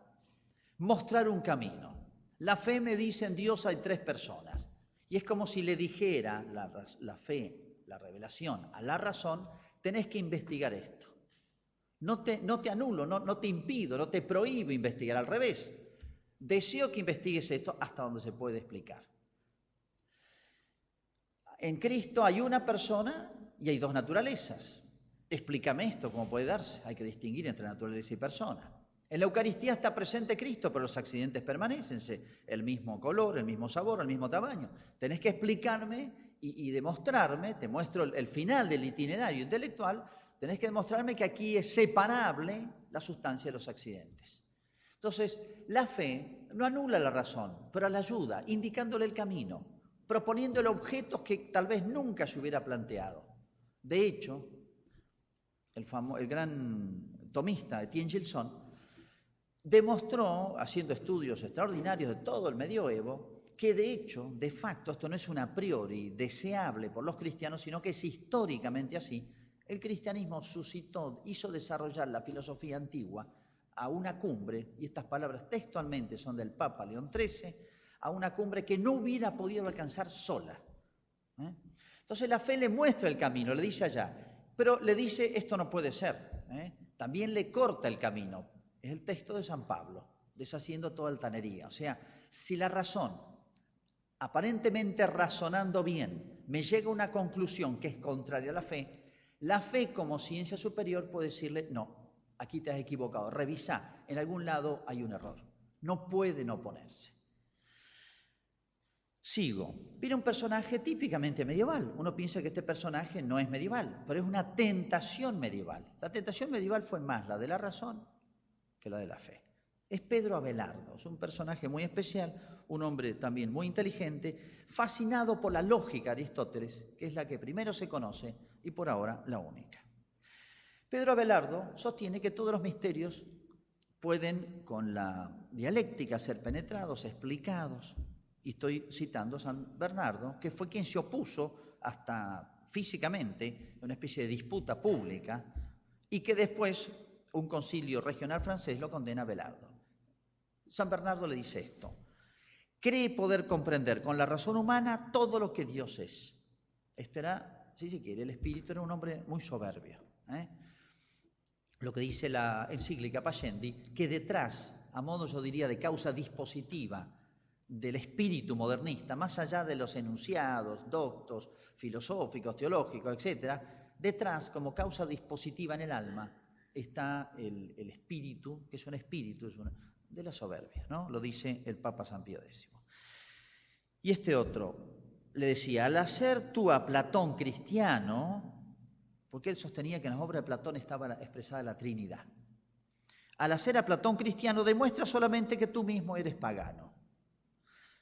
mostrar un camino. La fe me dice en Dios hay tres personas. Y es como si le dijera la fe, la revelación, a la razón, tenés que investigar esto. No te anulo, no te impido, no te prohíbo investigar, al revés. Deseo que investigues esto hasta donde se puede explicar. En Cristo hay una persona y hay dos naturalezas. Explícame esto, ¿cómo puede darse? Hay que distinguir entre naturaleza y persona. En la Eucaristía está presente Cristo, pero los accidentes permanecen, el mismo color, el mismo sabor, el mismo tamaño. Tenés que explicarme y demostrarme, te muestro el final del itinerario intelectual, tenés que demostrarme que aquí es separable la sustancia de los accidentes. Entonces, la fe no anula la razón, pero la ayuda, indicándole el camino, proponiéndole objetos que tal vez nunca se hubiera planteado. De hecho, el gran tomista Etienne Gilson demostró, haciendo estudios extraordinarios de todo el medioevo, que de hecho, de facto, esto no es un a priori deseable por los cristianos, sino que es históricamente así. El cristianismo hizo desarrollar la filosofía antigua a una cumbre, y estas palabras textualmente son del Papa León XIII, a una cumbre que no hubiera podido alcanzar sola. Entonces la fe le muestra el camino, le dice allá, pero le dice esto no puede ser. También le corta el camino. Es el texto de San Pablo, deshaciendo toda altanería. O sea, si la razón, aparentemente razonando bien, me llega a una conclusión que es contraria a la fe como ciencia superior puede decirle, no, aquí te has equivocado, revisa, en algún lado hay un error. No pueden oponerse. Sigo. Viene un personaje típicamente medieval. Uno piensa que este personaje no es medieval, pero es una tentación medieval. La tentación medieval fue más la de la razón que la de la fe. Es Pedro Abelardo, es un personaje muy especial, un hombre también muy inteligente, fascinado por la lógica de Aristóteles, que es la que primero se conoce y por ahora la única. Pedro Abelardo sostiene que todos los misterios pueden con la dialéctica ser penetrados, explicados. Y estoy citando a San Bernardo, que fue quien se opuso hasta físicamente a una especie de disputa pública y que después un concilio regional francés lo condena a Abelardo. San Bernardo le dice esto: cree poder comprender con la razón humana todo lo que Dios es. Este era, si se quiere, el espíritu era un hombre muy soberbio. Lo que dice la encíclica Pascendi, que detrás, a modo yo diría de causa dispositiva del espíritu modernista, más allá de los enunciados, doctos, filosóficos, teológicos, etc., detrás, como causa dispositiva en el alma, está el espíritu, que es un espíritu de la soberbia, ¿no? Lo dice el Papa San Pío X. Y este otro le decía, al hacer tú a Platón cristiano, porque él sostenía que en las obras de Platón estaba expresada la Trinidad, al hacer a Platón cristiano demuestra solamente que tú mismo eres pagano.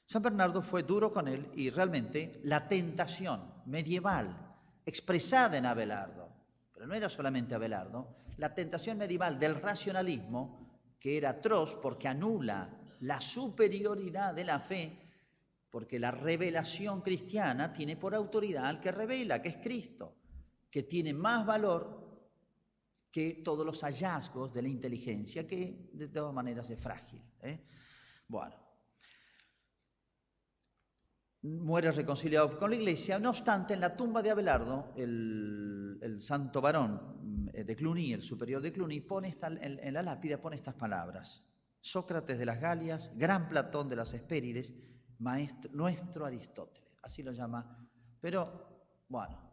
San Bernardo fue duro con él y realmente la tentación medieval expresada en Abelardo, pero no era solamente Abelardo, la tentación medieval del racionalismo, que era atroz porque anula la superioridad de la fe, porque la revelación cristiana tiene por autoridad al que revela, que es Cristo, que tiene más valor que todos los hallazgos de la inteligencia, que de todas maneras es frágil. Bueno. Muere reconciliado con la Iglesia. No obstante, en la tumba de Abelardo, el santo varón de Cluny, el superior de Cluny, pone en la lápida pone estas palabras: Sócrates de las Galias, gran Platón de las Hespérides, nuestro Aristóteles. Así lo llama. Pero, bueno,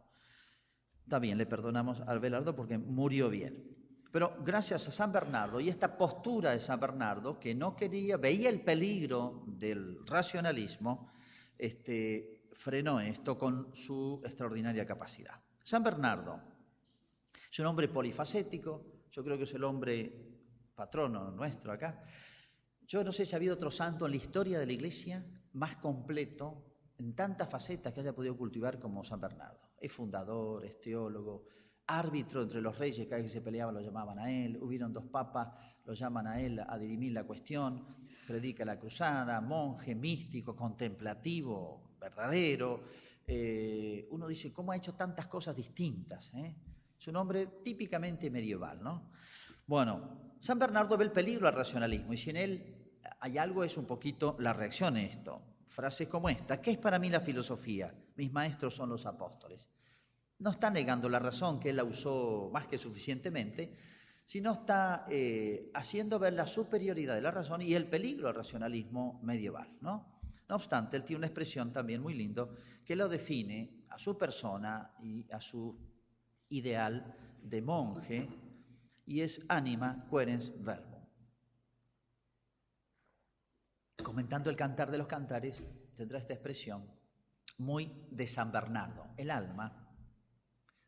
está bien, le perdonamos a Abelardo porque murió bien. Pero gracias a San Bernardo y esta postura de San Bernardo, que no quería, veía el peligro del racionalismo, frenó esto con su extraordinaria capacidad. San Bernardo es un hombre polifacético, yo creo que es el hombre patrono nuestro acá. Yo no sé si ha habido otro santo en la historia de la Iglesia más completo, en tantas facetas que haya podido cultivar como San Bernardo. Es fundador, es teólogo, árbitro entre los reyes, cada vez que se peleaban lo llamaban a él, hubieron 2 papas, lo llaman a él a dirimir la cuestión, predica la cruzada, monje, místico, contemplativo, verdadero. Uno dice, ¿cómo ha hecho tantas cosas distintas? Es un hombre típicamente medieval, ¿no? Bueno, San Bernardo ve el peligro al racionalismo y si en él hay algo es un poquito la reacción a esto. Frases como esta: ¿qué es para mí la filosofía? Mis maestros son los apóstoles. No está negando la razón, que él la usó más que suficientemente, sino está haciendo ver la superioridad de la razón y el peligro del racionalismo medieval, ¿no? No obstante, él tiene una expresión también muy lindo que lo define a su persona y a su ideal de monje, y es anima querens verbum. Comentando el Cantar de los Cantares, tendrá esta expresión muy de San Bernardo. El alma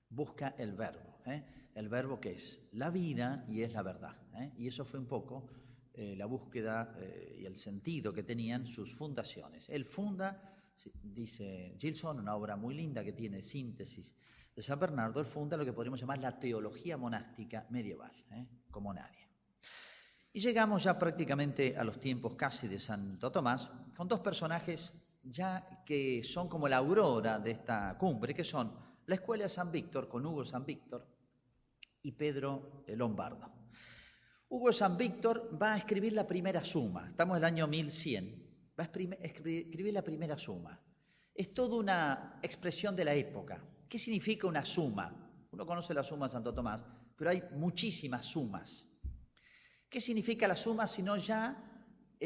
busca el verbo que es la vida y es la verdad. Y eso fue un poco la búsqueda y el sentido que tenían sus fundaciones. Él funda, dice Gilson, una obra muy linda que tiene síntesis de San Bernardo, él funda lo que podríamos llamar la teología monástica medieval, como nadie. Y llegamos ya prácticamente a los tiempos casi de Santo Tomás, con 2 personajes ya que son como la aurora de esta cumbre, que son la Escuela de San Víctor, con Hugo San Víctor y Pedro Lombardo. Hugo San Víctor va a escribir la primera suma, estamos en el año 1100, va a escribir la primera suma. Es toda una expresión de la época. ¿Qué significa una suma? Uno conoce la suma de Santo Tomás, pero hay muchísimas sumas. ¿Qué significa la suma sino ya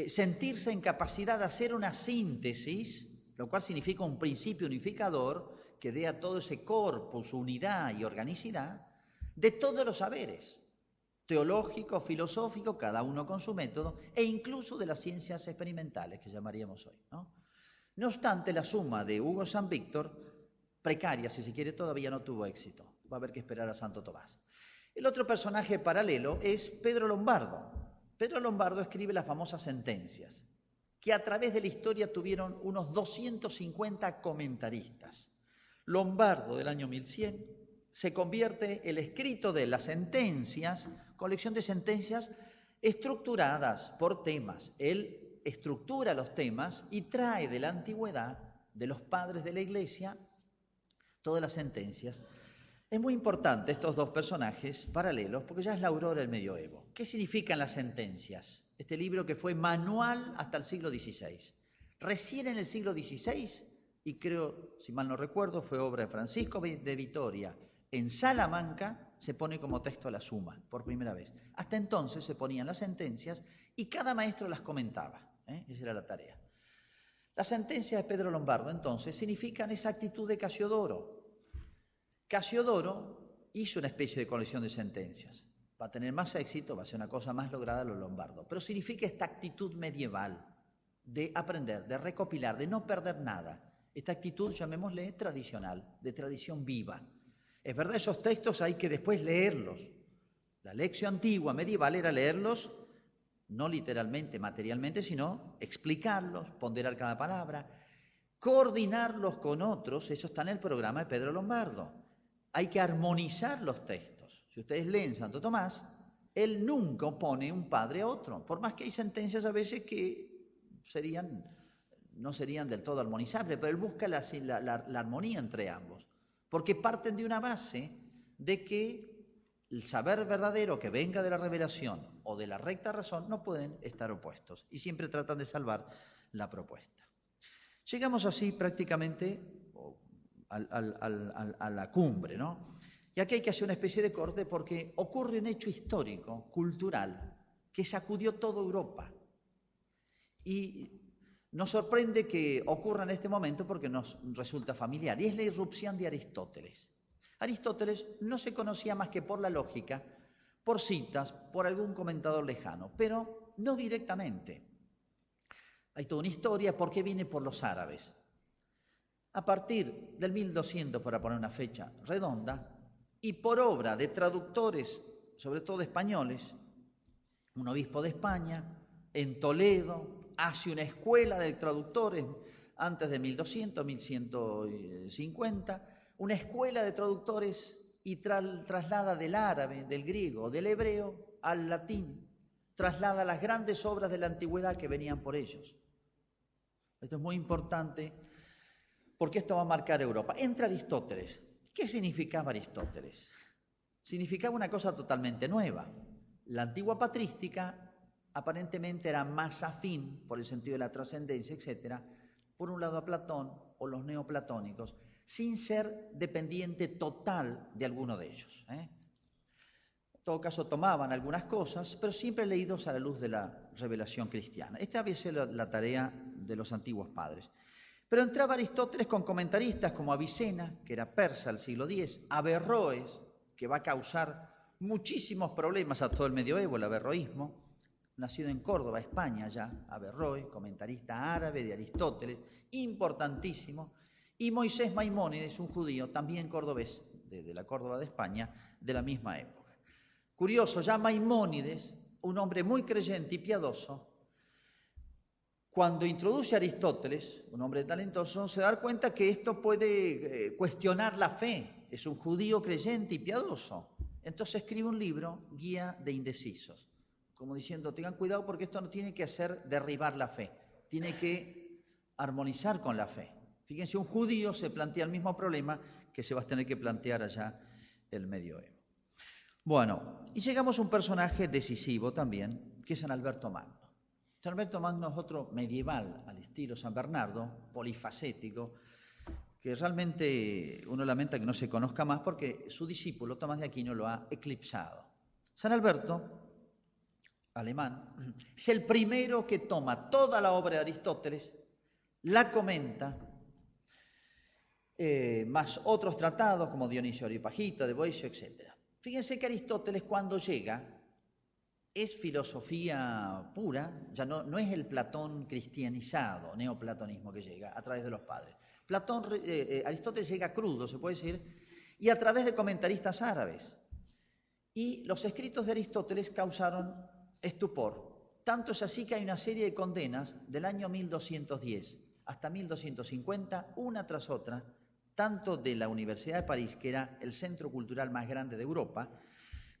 sentirse en capacidad de hacer una síntesis, lo cual significa un principio unificador que dé a todo ese corpus, unidad y organicidad de todos los saberes, teológico, filosófico, cada uno con su método, e incluso de las ciencias experimentales que llamaríamos hoy, ¿no? No obstante, la suma de Hugo San Víctor, precaria si se quiere, todavía no tuvo éxito. Va a haber que esperar a Santo Tomás. El otro personaje paralelo es Pedro Lombardo. Pedro Lombardo escribe las famosas sentencias, que a través de la historia tuvieron unos 250 comentaristas. Lombardo, del año 1100, se convierte el escrito de las sentencias, colección de sentencias estructuradas por temas. Él estructura los temas y trae de la antigüedad, de los padres de la Iglesia, todas las sentencias. Es muy importante estos 2 personajes paralelos porque ya es la aurora del medioevo. ¿Qué significan las sentencias? Este libro que fue manual hasta el siglo XVI. Recién en el siglo XVI, y creo, si mal no recuerdo, fue obra de Francisco de Vitoria, en Salamanca se pone como texto la suma, por primera vez. Hasta entonces se ponían las sentencias y cada maestro las comentaba. Esa era la tarea. Las sentencias de Pedro Lombardo, entonces, significan esa actitud de Casiodoro. Casiodoro hizo una especie de colección de sentencias. Va a tener más éxito, va a ser una cosa más lograda los Lombardo. Pero significa esta actitud medieval de aprender, de recopilar, de no perder nada. Esta actitud, llamémosle, tradicional, de tradición viva. Es verdad, esos textos hay que después leerlos. La lección antigua, medieval, era leerlos, no literalmente, materialmente, sino explicarlos, ponderar cada palabra, coordinarlos con otros. Eso está en el programa de Pedro Lombardo. Hay que armonizar los textos. Si ustedes leen Santo Tomás, él nunca opone un padre a otro, por más que hay sentencias a veces que no serían del todo armonizables, pero él busca la armonía entre ambos, porque parten de una base de que el saber verdadero que venga de la revelación o de la recta razón no pueden estar opuestos y siempre tratan de salvar la propuesta. Llegamos así prácticamente a la cumbre, ¿no? Y aquí hay que hacer una especie de corte porque ocurre un hecho histórico, cultural, que sacudió toda Europa. Y nos sorprende que ocurra en este momento porque nos resulta familiar, y es la irrupción de Aristóteles. Aristóteles no se conocía más que por la lógica, por citas, por algún comentador lejano, pero no directamente. Hay toda una historia, ¿por qué viene por los árabes? A partir del 1200, para poner una fecha redonda, y por obra de traductores, sobre todo españoles, un obispo de España, en Toledo, hace una escuela de traductores antes de 1200, 1150, una escuela de traductores y traslada del árabe, del griego, del hebreo al latín, traslada las grandes obras de la antigüedad que venían por ellos. Esto es muy importante porque esto va a marcar Europa. Entra Aristóteles. ¿Qué significaba Aristóteles? Significaba una cosa totalmente nueva. La antigua patrística aparentemente era más afín, por el sentido de la trascendencia, etc., por un lado a Platón o los neoplatónicos, sin ser dependiente total de alguno de ellos. En todo caso tomaban algunas cosas, pero siempre leídos a la luz de la revelación cristiana. Esta había sido la tarea de los antiguos padres. Pero entraba Aristóteles con comentaristas como Avicena, que era persa del siglo X, Averroes, que va a causar muchísimos problemas a todo el medioevo, el averroísmo, nacido en Córdoba, España ya, Averroes, comentarista árabe de Aristóteles, importantísimo, y Moisés Maimónides, un judío, también cordobés, de la Córdoba de España, de la misma época. Curioso, ya Maimónides, un hombre muy creyente y piadoso, cuando introduce a Aristóteles, un hombre talentoso, se da cuenta que esto puede cuestionar la fe. Es un judío creyente y piadoso. Entonces escribe un libro, Guía de Indecisos, como diciendo, tengan cuidado porque esto no tiene que hacer derribar la fe, tiene que armonizar con la fe. Fíjense, un judío se plantea el mismo problema que se va a tener que plantear allá el medioevo. Bueno, y llegamos a un personaje decisivo también, que es San Alberto Magno. San Alberto Magno es otro medieval al estilo San Bernardo, polifacético, que realmente uno lamenta que no se conozca más porque su discípulo Tomás de Aquino lo ha eclipsado. San Alberto, alemán, es el primero que toma toda la obra de Aristóteles, la comenta, más otros tratados como Dionisio Areopagita, de Boecio, etc. Fíjense que Aristóteles cuando llega es filosofía pura, ya no es el Platón cristianizado, neoplatonismo que llega a través de los padres. Aristóteles llega crudo, se puede decir, y a través de comentaristas árabes. Y los escritos de Aristóteles causaron estupor. Tanto es así que hay una serie de condenas del año 1210 hasta 1250, una tras otra, tanto de la Universidad de París, que era el centro cultural más grande de Europa,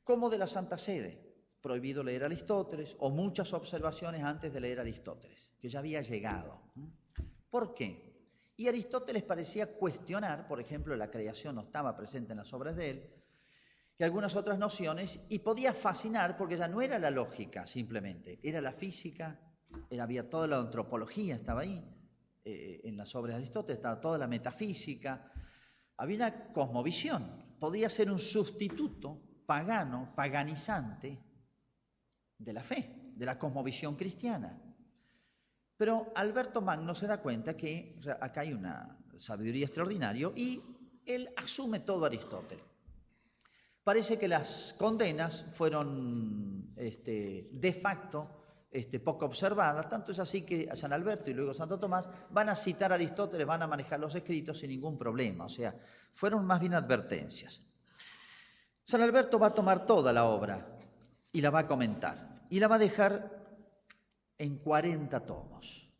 como de la Santa Sede. Prohibido leer a Aristóteles, o muchas observaciones antes de leer a Aristóteles, que ya había llegado. ¿Por qué? Y Aristóteles parecía cuestionar, por ejemplo, la creación no estaba presente en las obras de él, y algunas otras nociones, y podía fascinar porque ya no era la lógica simplemente, era la física, había toda la antropología, estaba ahí, en las obras de Aristóteles, estaba toda la metafísica, había una cosmovisión, podía ser un sustituto pagano, paganizante, de la fe, de la cosmovisión cristiana. Pero Alberto Magno se da cuenta que acá hay una sabiduría extraordinaria y él asume todo Aristóteles. Parece que las condenas fueron de facto poco observadas, tanto es así que San Alberto y luego Santo Tomás van a citar a Aristóteles, van a manejar los escritos sin ningún problema, o sea, fueron más bien advertencias. San Alberto va a tomar toda la obra y la va a comentar, y la va a dejar en 40 tomos.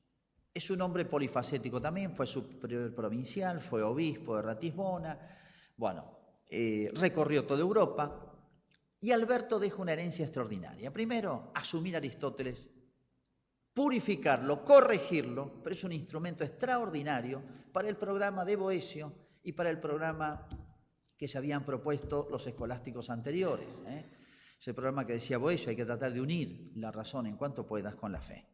Es un hombre polifacético también, fue superior provincial, fue obispo de Ratisbona, recorrió toda Europa, y Alberto deja una herencia extraordinaria. Primero, asumir a Aristóteles, purificarlo, corregirlo, pero es un instrumento extraordinario para el programa de Boecio y para el programa que se habían propuesto los escolásticos anteriores. Ese programa que decía Boecio, hay que tratar de unir la razón en cuanto puedas con la fe.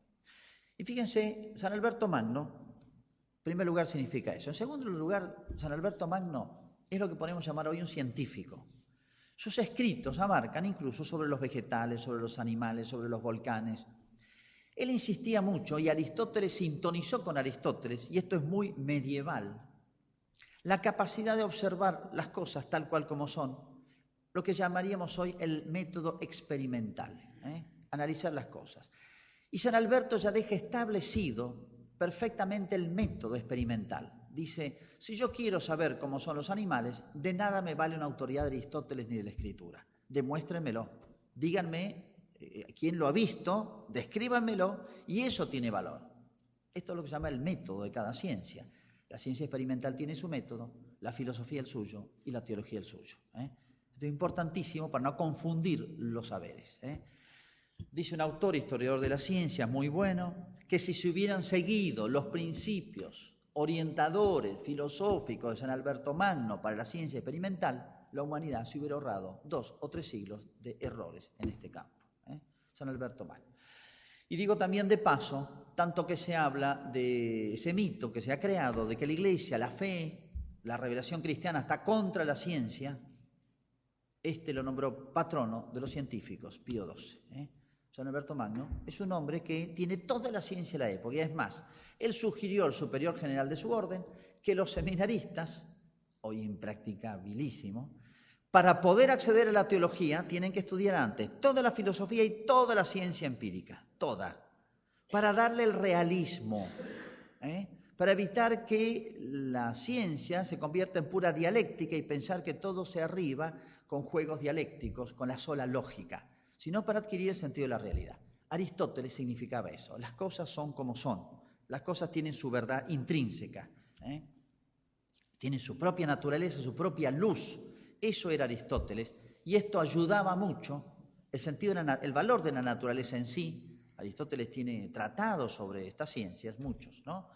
Y fíjense, San Alberto Magno, en primer lugar significa eso. En segundo lugar, San Alberto Magno es lo que podemos llamar hoy un científico. Sus escritos abarcan incluso sobre los vegetales, sobre los animales, sobre los volcanes. Él insistía mucho y Aristóteles sintonizó con Aristóteles, y esto es muy medieval, la capacidad de observar las cosas tal cual como son, lo que llamaríamos hoy el método experimental, analizar las cosas. Y San Alberto ya deja establecido perfectamente el método experimental. Dice, si yo quiero saber cómo son los animales, de nada me vale una autoridad de Aristóteles ni de la Escritura. Demuéstrenmelo, díganme quién lo ha visto, descríbanmelo, y eso tiene valor. Esto es lo que se llama el método de cada ciencia. La ciencia experimental tiene su método, la filosofía el suyo y la teología el suyo. Esto es importantísimo para no confundir los saberes. Dice un autor, historiador de la ciencia, muy bueno, que si se hubieran seguido los principios orientadores filosóficos de San Alberto Magno para la ciencia experimental, la humanidad se hubiera ahorrado 2 o 3 siglos de errores en este campo. San Alberto Magno. Y digo también de paso, tanto que se habla de ese mito que se ha creado, de que la Iglesia, la fe, la revelación cristiana está contra la ciencia, lo nombró patrono de los científicos, Pío XII. San Alberto Magno es un hombre que tiene toda la ciencia de la época, y es más, él sugirió al superior general de su orden que los seminaristas, hoy impracticabilísimo, para poder acceder a la teología tienen que estudiar antes toda la filosofía y toda la ciencia empírica, toda, para darle el realismo, para evitar que la ciencia se convierta en pura dialéctica y pensar que todo se arriba con juegos dialécticos, con la sola lógica, sino para adquirir el sentido de la realidad. Aristóteles significaba eso, las cosas son como son, las cosas tienen su verdad intrínseca, tienen su propia naturaleza, su propia luz. Eso era Aristóteles, y esto ayudaba mucho el valor de la naturaleza en sí. Aristóteles tiene tratados sobre estas ciencias, muchos, ¿no?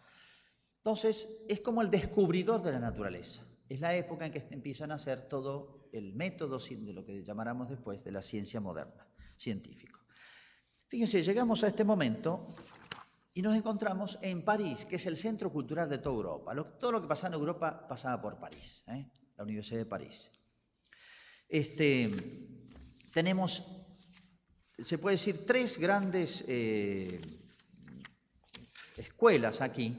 Entonces, es como el descubridor de la naturaleza. Es la época en que empiezan a hacer todo el método de lo que llamaremos después de la ciencia moderna, científico. Fíjense, llegamos a este momento y nos encontramos en París, que es el centro cultural de toda Europa. Todo lo que pasaba en Europa pasaba por París, la Universidad de París. Tenemos, se puede decir, 3 grandes escuelas aquí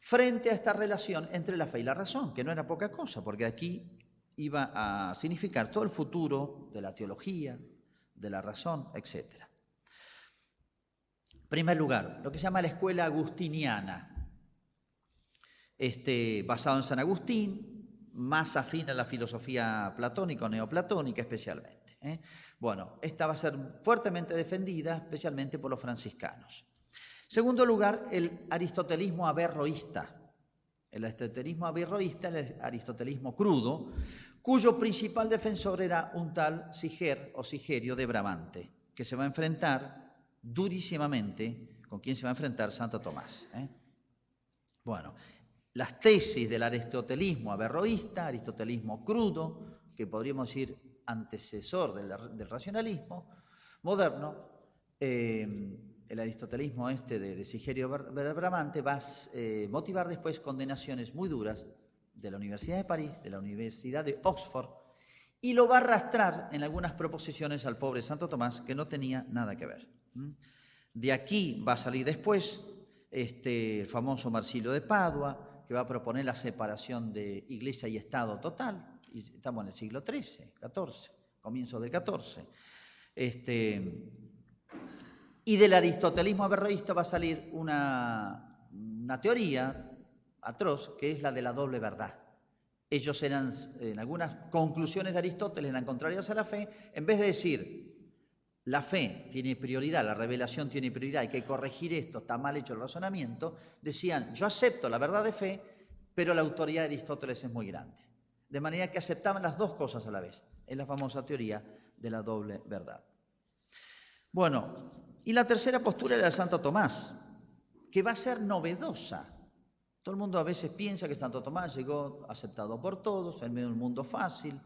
frente a esta relación entre la fe y la razón, que no era poca cosa, porque aquí iba a significar todo el futuro de la teología, de la razón, etc. En primer lugar, lo que se llama la escuela agustiniana, basado en San Agustín, más afín a la filosofía platónica o neoplatónica especialmente. Bueno, esta va a ser fuertemente defendida especialmente por los franciscanos. Segundo lugar, el aristotelismo averroísta. El aristotelismo averroísta, el aristotelismo crudo, cuyo principal defensor era un tal Siger o Sigerio de Brabante, que se va a enfrentar durísimamente, ¿con quién se va a enfrentar? Santo Tomás. Bueno, las tesis del aristotelismo averroísta, aristotelismo crudo, que podríamos decir antecesor del racionalismo moderno, el aristotelismo de Sigerio de Brabante va a motivar después condenaciones muy duras de la Universidad de París, de la Universidad de Oxford, y lo va a arrastrar en algunas proposiciones al pobre Santo Tomás, que no tenía nada que ver. De aquí va a salir después el famoso Marsilio de Padua, que va a proponer la separación de Iglesia y Estado total, y estamos en el siglo XIII, XIV, comienzo del XIV. Y del aristotelismo averroísta va a salir una teoría atroz, que es la de la doble verdad. Ellos eran, en algunas conclusiones de Aristóteles, eran contrarias a la fe. En vez de decir, la fe tiene prioridad, la revelación tiene prioridad, hay que corregir esto, está mal hecho el razonamiento, decían, yo acepto la verdad de fe, pero la autoridad de Aristóteles es muy grande. De manera que aceptaban las dos cosas a la vez. Es la famosa teoría de la doble verdad. Bueno, y la tercera postura era de Santo Tomás, que va a ser novedosa. Todo el mundo a veces piensa que Santo Tomás llegó aceptado por todos, en medio de un mundo fácil.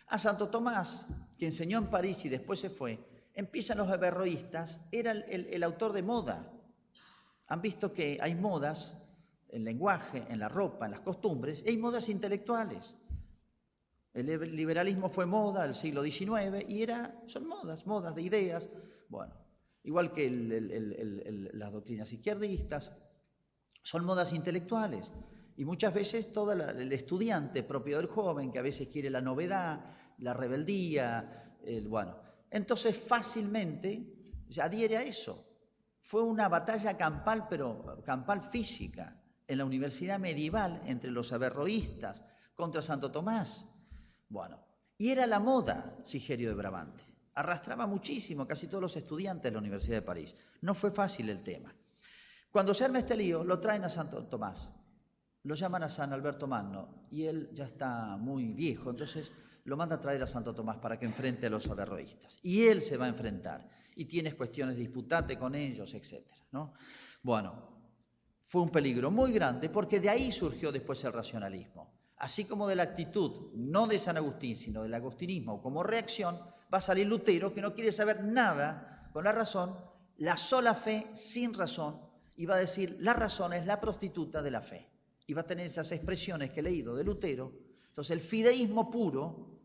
A Santo Tomás, que enseñó en París y después se fue, empiezan los averroístas, era el autor de moda. Han visto que hay modas en el lenguaje, en la ropa, en las costumbres, y hay modas intelectuales. El liberalismo fue moda del siglo XIX y son modas de ideas. Bueno, igual que las doctrinas izquierdistas, son modas intelectuales. Y muchas veces todo el estudiante propio del joven, que a veces quiere la novedad, la rebeldía, entonces fácilmente se adhiere a eso. Fue una batalla campal, pero campal física, en la universidad medieval, entre los averroístas contra Santo Tomás. Bueno, y era la moda Sigerio de Brabante. Arrastraba muchísimo, casi todos los estudiantes de la Universidad de París. No fue fácil el tema. Cuando se arma este lío, lo traen a Santo Tomás. lo llaman a San Alberto Magno y él ya está muy viejo, entonces lo manda a traer a Santo Tomás para que enfrente a los averroístas. Y él se va a enfrentar y tienes cuestiones disputate con ellos, etc., ¿no? Bueno, fue un peligro muy grande porque de ahí surgió después el racionalismo. Así como de la actitud, no de San Agustín, sino del agustinismo como reacción, va a salir Lutero, que no quiere saber nada con la razón, la sola fe sin razón, y va a decir, la razón es la prostituta de la fe. Y va a tener esas expresiones que he leído de Lutero. Entonces el fideísmo puro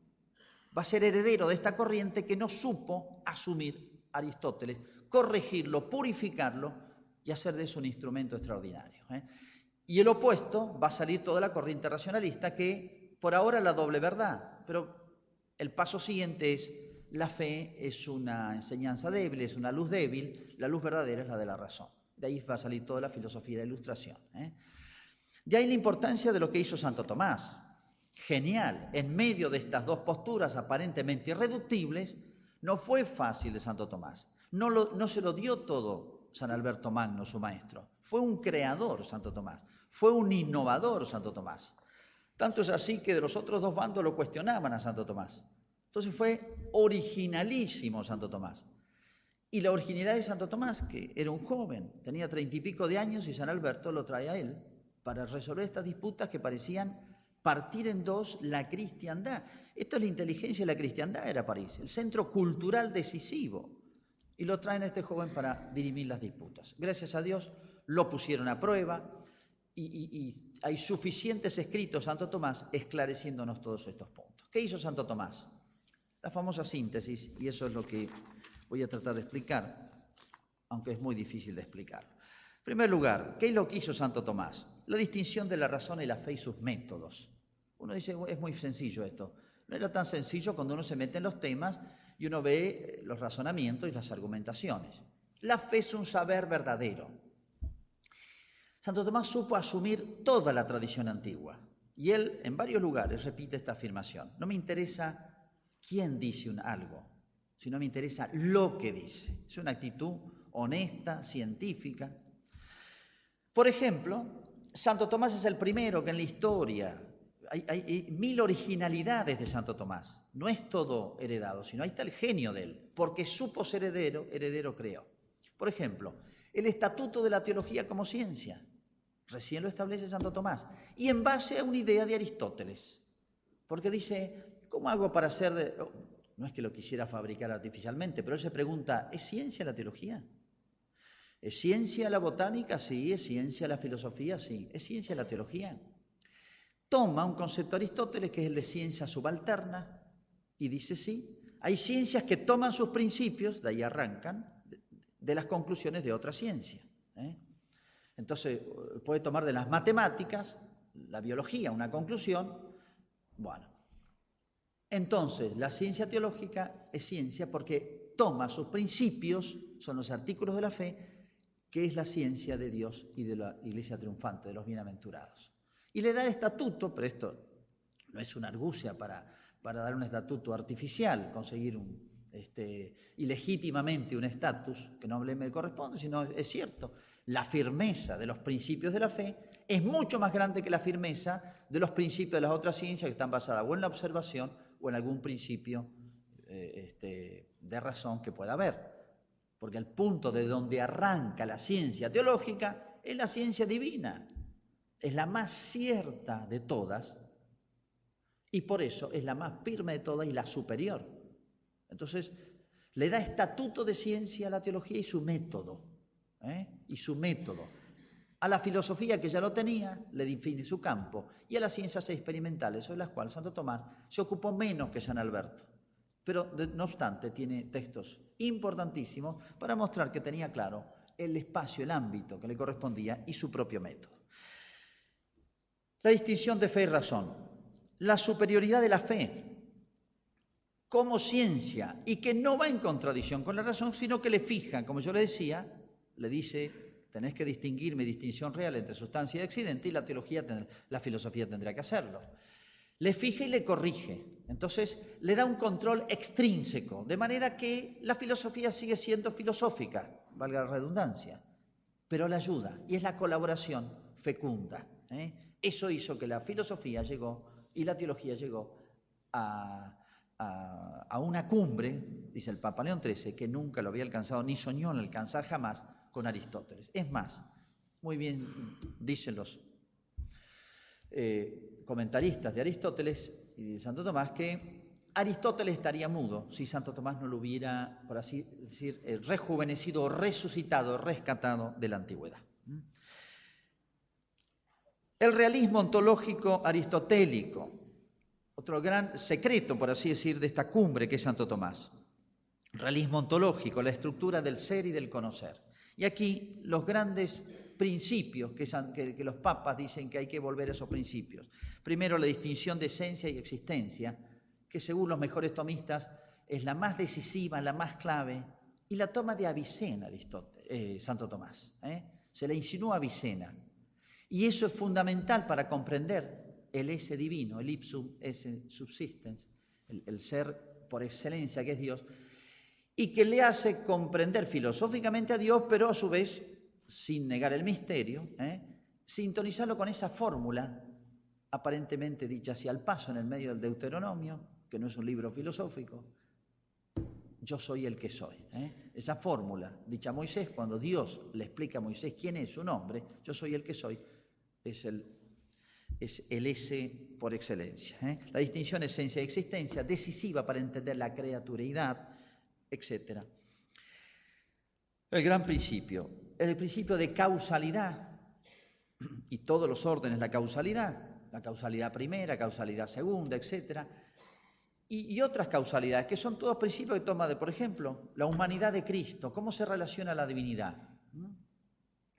va a ser heredero de esta corriente que no supo asumir Aristóteles, corregirlo, purificarlo y hacer de eso un instrumento extraordinario. Y el opuesto va a salir toda la corriente racionalista que por ahora la doble verdad, pero el paso siguiente es la fe es una enseñanza débil, es una luz débil, la luz verdadera es la de la razón. De ahí va a salir toda la filosofía de la Ilustración. De ahí la importancia de lo que hizo Santo Tomás. Genial, en medio de estas dos posturas aparentemente irreductibles, no fue fácil de Santo Tomás. No se lo dio todo San Alberto Magno, su maestro. Fue un creador Santo Tomás, fue un innovador Santo Tomás. Tanto es así que de los otros dos bandos lo cuestionaban a Santo Tomás. Entonces fue originalísimo Santo Tomás. Y la originalidad de Santo Tomás, que era un joven, tenía 30 y pico de años y San Alberto lo trae a él para resolver estas disputas que parecían partir en dos la cristiandad. Esto es la inteligencia de la cristiandad, era París, el centro cultural decisivo. Y lo traen a este joven para dirimir las disputas. Gracias a Dios lo pusieron a prueba y hay suficientes escritos de Santo Tomás esclareciéndonos todos estos puntos. ¿Qué hizo Santo Tomás? La famosa síntesis, y eso es lo que voy a tratar de explicar, aunque es muy difícil de explicarlo. En primer lugar, ¿qué es lo que hizo Santo Tomás? La distinción de la razón y la fe y sus métodos. Uno dice, es muy sencillo esto. No era tan sencillo cuando uno se mete en los temas y uno ve los razonamientos y las argumentaciones. La fe es un saber verdadero. Santo Tomás supo asumir toda la tradición antigua y él en varios lugares repite esta afirmación. No me interesa quién dice algo, sino me interesa lo que dice. Es una actitud honesta, científica. Por ejemplo, Santo Tomás es el primero que en la historia, hay 1000 originalidades de Santo Tomás. No es todo heredado, sino ahí está el genio de él, porque supo ser heredero creó. Por ejemplo, el estatuto de la teología como ciencia, recién lo establece Santo Tomás, y en base a una idea de Aristóteles, porque dice, ¿cómo hago para hacer no es que lo quisiera fabricar artificialmente, pero él se pregunta, ¿es ciencia la teología? ¿Es ciencia la botánica? Sí. ¿Es ciencia la filosofía? Sí. ¿Es ciencia la teología? Toma un concepto de Aristóteles que es el de ciencia subalterna y dice sí. Hay ciencias que toman sus principios, de ahí arrancan, de las conclusiones de otra ciencia. Entonces puede tomar de las matemáticas, la biología, una conclusión. Bueno, entonces la ciencia teológica es ciencia porque toma sus principios, son los artículos de la fe, que es la ciencia de Dios y de la Iglesia triunfante, de los bienaventurados. Y le da el estatuto, pero esto no es una argucia para dar un estatuto artificial, conseguir ilegítimamente un estatus que no le corresponde, sino es cierto, la firmeza de los principios de la fe es mucho más grande que la firmeza de los principios de las otras ciencias que están basadas o en la observación o en algún principio de razón que pueda haber. Porque el punto de donde arranca la ciencia teológica es la ciencia divina. Es la más cierta de todas y por eso es la más firme de todas y la superior. Entonces, le da estatuto de ciencia a la teología y su método. Y su método. A la filosofía, que ya lo tenía, le define su campo. Y a las ciencias experimentales, sobre las cuales Santo Tomás se ocupó menos que San Alberto. Pero, no obstante, tiene textos importantísimos para mostrar que tenía claro el espacio, el ámbito que le correspondía y su propio método. La distinción de fe y razón. La superioridad de la fe como ciencia y que no va en contradicción con la razón, sino que le fija, como yo le decía, le dice, tenés que distinguir mi distinción real entre sustancia y accidente y la filosofía tendrá que hacerlo. Le fija y le corrige. Entonces le da un control extrínseco, de manera que la filosofía sigue siendo filosófica, valga la redundancia, pero la ayuda y es la colaboración fecunda. Eso hizo que la filosofía llegó y la teología llegó a una cumbre, dice el Papa León XIII, que nunca lo había alcanzado, ni soñó en alcanzar jamás con Aristóteles. Es más, muy bien dicen los comentaristas de Aristóteles y de Santo Tomás que Aristóteles estaría mudo si Santo Tomás no lo hubiera, por así decir, rejuvenecido, resucitado, rescatado de la antigüedad. El realismo ontológico aristotélico, otro gran secreto, por así decir, de esta cumbre que es Santo Tomás. Realismo ontológico, la estructura del ser y del conocer. Y aquí los grandes principios que los papas dicen que hay que volver a esos principios. Primero, la distinción de esencia y existencia, que según los mejores tomistas es la más decisiva, la más clave, y la toma de Avicena, Santo Tomás. Se le insinúa a Avicena. Y eso es fundamental para comprender el esse divino, el ipsum esse subsistens, el ser por excelencia que es Dios, y que le hace comprender filosóficamente a Dios, pero a su vez, sin negar el misterio, sintonizarlo con esa fórmula aparentemente dicha así al paso en el medio del Deuteronomio, que no es un libro filosófico, yo soy el que soy. Esa fórmula dicha a Moisés, cuando Dios le explica a Moisés quién es su nombre, yo soy el que soy, es el ese por excelencia. La distinción esencia y existencia, decisiva para entender la creatureidad, etc. El gran principio, el principio de causalidad, y todos los órdenes, la causalidad primera, causalidad segunda, etc. Y otras causalidades, que son todos principios que toma de, por ejemplo, la humanidad de Cristo, cómo se relaciona a la divinidad.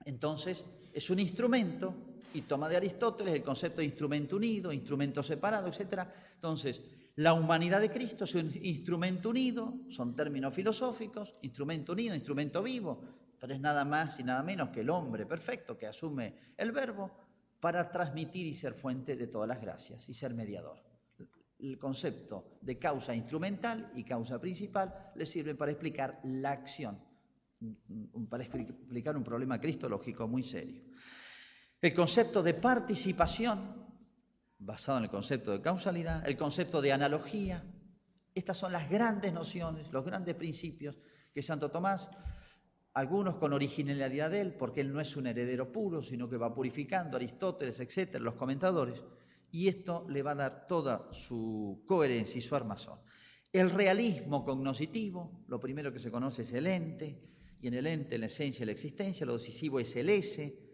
Entonces, es un instrumento, y toma de Aristóteles el concepto de instrumento unido, instrumento separado, etc. Entonces, la humanidad de Cristo es un instrumento unido, son términos filosóficos, instrumento unido, instrumento vivo, pero es nada más y nada menos que el hombre perfecto que asume el verbo para transmitir y ser fuente de todas las gracias y ser mediador. El concepto de causa instrumental y causa principal le sirve para explicar la acción, para explicar un problema cristológico muy serio. El concepto de participación, basado en el concepto de causalidad, el concepto de analogía, estas son las grandes nociones, los grandes principios que Santo Tomás, algunos con originalidad de él, porque él no es un heredero puro, sino que va purificando, Aristóteles, etcétera, los comentadores, y esto le va a dar toda su coherencia y su armazón. El realismo cognoscitivo, lo primero que se conoce es el ente, y en el ente la esencia y la existencia, lo decisivo es el ese,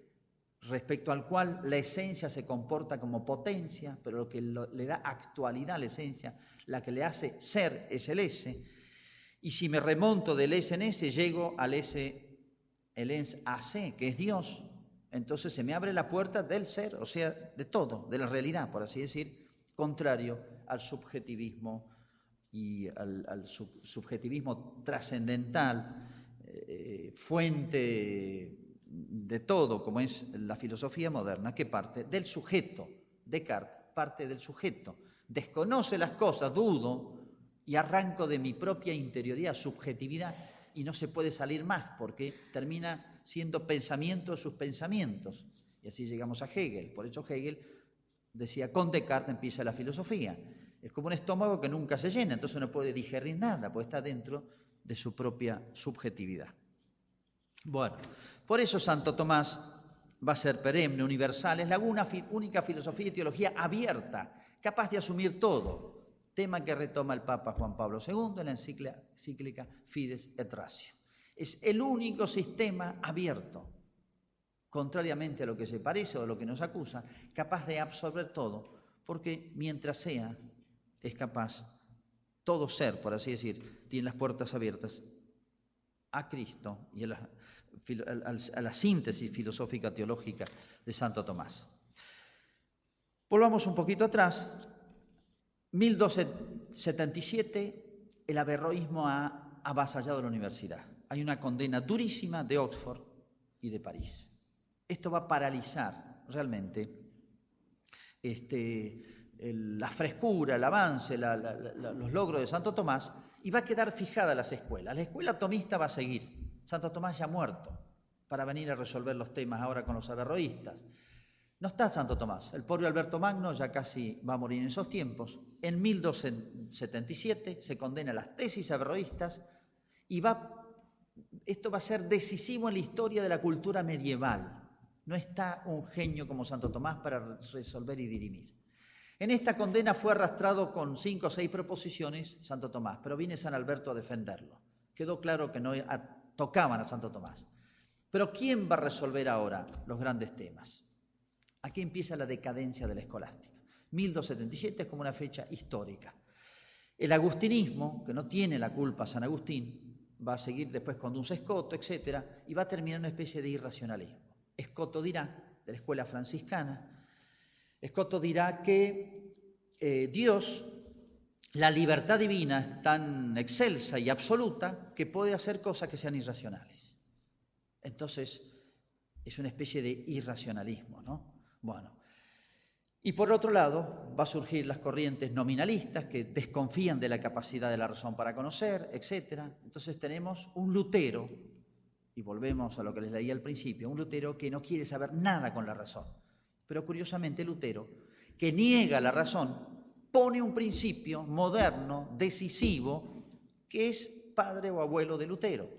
respecto al cual la esencia se comporta como potencia, pero lo que le da actualidad a la esencia, la que le hace ser es el ese, y si me remonto del ese en ese, llego al ese, el ens AC, que es Dios, entonces se me abre la puerta del ser, o sea, de todo, de la realidad, por así decir, contrario al subjetivismo y al subjetivismo trascendental, fuente de todo, como es la filosofía moderna, que parte del sujeto. Descartes parte del sujeto, desconoce las cosas, dudo y arranco de mi propia interioridad, subjetividad, y no se puede salir más porque termina siendo pensamiento de sus pensamientos. Y así llegamos a Hegel. Por eso Hegel decía, con Descartes empieza la filosofía. Es como un estómago que nunca se llena, entonces no puede digerir nada, porque está dentro de su propia subjetividad. Bueno, por eso Santo Tomás va a ser perenne, universal, es la única filosofía y teología abierta, capaz de asumir todo, tema que retoma el Papa Juan Pablo II en la encíclica Fides et Ratio. Es el único sistema abierto, contrariamente a lo que se parece o a lo que nos acusa, capaz de absorber todo, porque mientras sea, es capaz, todo ser, por así decir, tiene las puertas abiertas a Cristo y a la síntesis filosófica teológica de Santo Tomás. Volvamos un poquito atrás. 1277, el averroísmo ha avasallado la universidad. Hay una condena durísima de Oxford y de París. Esto va a paralizar realmente la frescura, el avance, los logros de Santo Tomás, y va a quedar fijada las escuelas. La escuela tomista va a seguir. Santo Tomás ya ha muerto para venir a resolver los temas ahora con los averroístas. No está Santo Tomás. El pobre Alberto Magno ya casi va a morir en esos tiempos. En 1277 se condena las tesis averroístas y esto va a ser decisivo en la historia de la cultura medieval. No está un genio como Santo Tomás para resolver y dirimir. En esta condena fue arrastrado con 5 o 6 proposiciones Santo Tomás, pero viene San Alberto a defenderlo. Quedó claro que no tocaban a Santo Tomás. Pero ¿quién va a resolver ahora los grandes temas? Aquí empieza la decadencia de la escolástica. 1277 es como una fecha histórica. El agustinismo, que no tiene la culpa San Agustín, va a seguir después con Duns Scoto, etc., y va a terminar en una especie de irracionalismo. Scoto dirá, de la escuela franciscana, Scoto dirá que Dios, la libertad divina es tan excelsa y absoluta que puede hacer cosas que sean irracionales. Entonces, es una especie de irracionalismo, ¿no? Bueno, y por otro lado, va a surgir las corrientes nominalistas que desconfían de la capacidad de la razón para conocer, etc. Entonces tenemos un Lutero, y volvemos a lo que les leí al principio, un Lutero que no quiere saber nada con la razón. Pero curiosamente Lutero, que niega la razón, pone un principio moderno, decisivo, que es padre o abuelo de Lutero.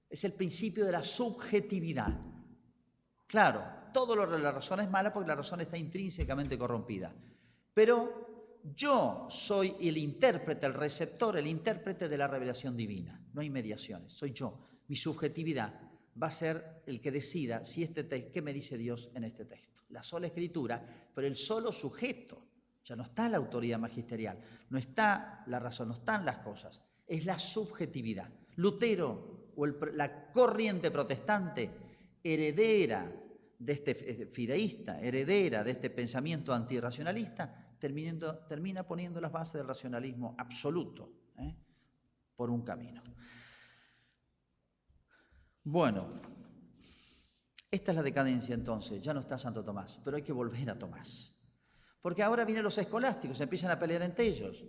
Es el principio de la subjetividad. Claro, todo lo de la razón es mala porque la razón está intrínsecamente corrompida. Pero yo soy el intérprete, el receptor, el intérprete de la revelación divina. No hay mediaciones, soy yo. Mi subjetividad va a ser el que decida si qué me dice Dios en este texto. La sola escritura, pero el solo sujeto. Ya no está la autoridad magisterial, no está la razón, no están las cosas. Es la subjetividad. Lutero o la corriente protestante heredera de este fideísta, heredera de este pensamiento antirracionalista, termina poniendo las bases del racionalismo absoluto, por un camino. Bueno, esta es la decadencia entonces, ya no está Santo Tomás, pero hay que volver a Tomás. Porque ahora vienen los escolásticos, empiezan a pelear entre ellos.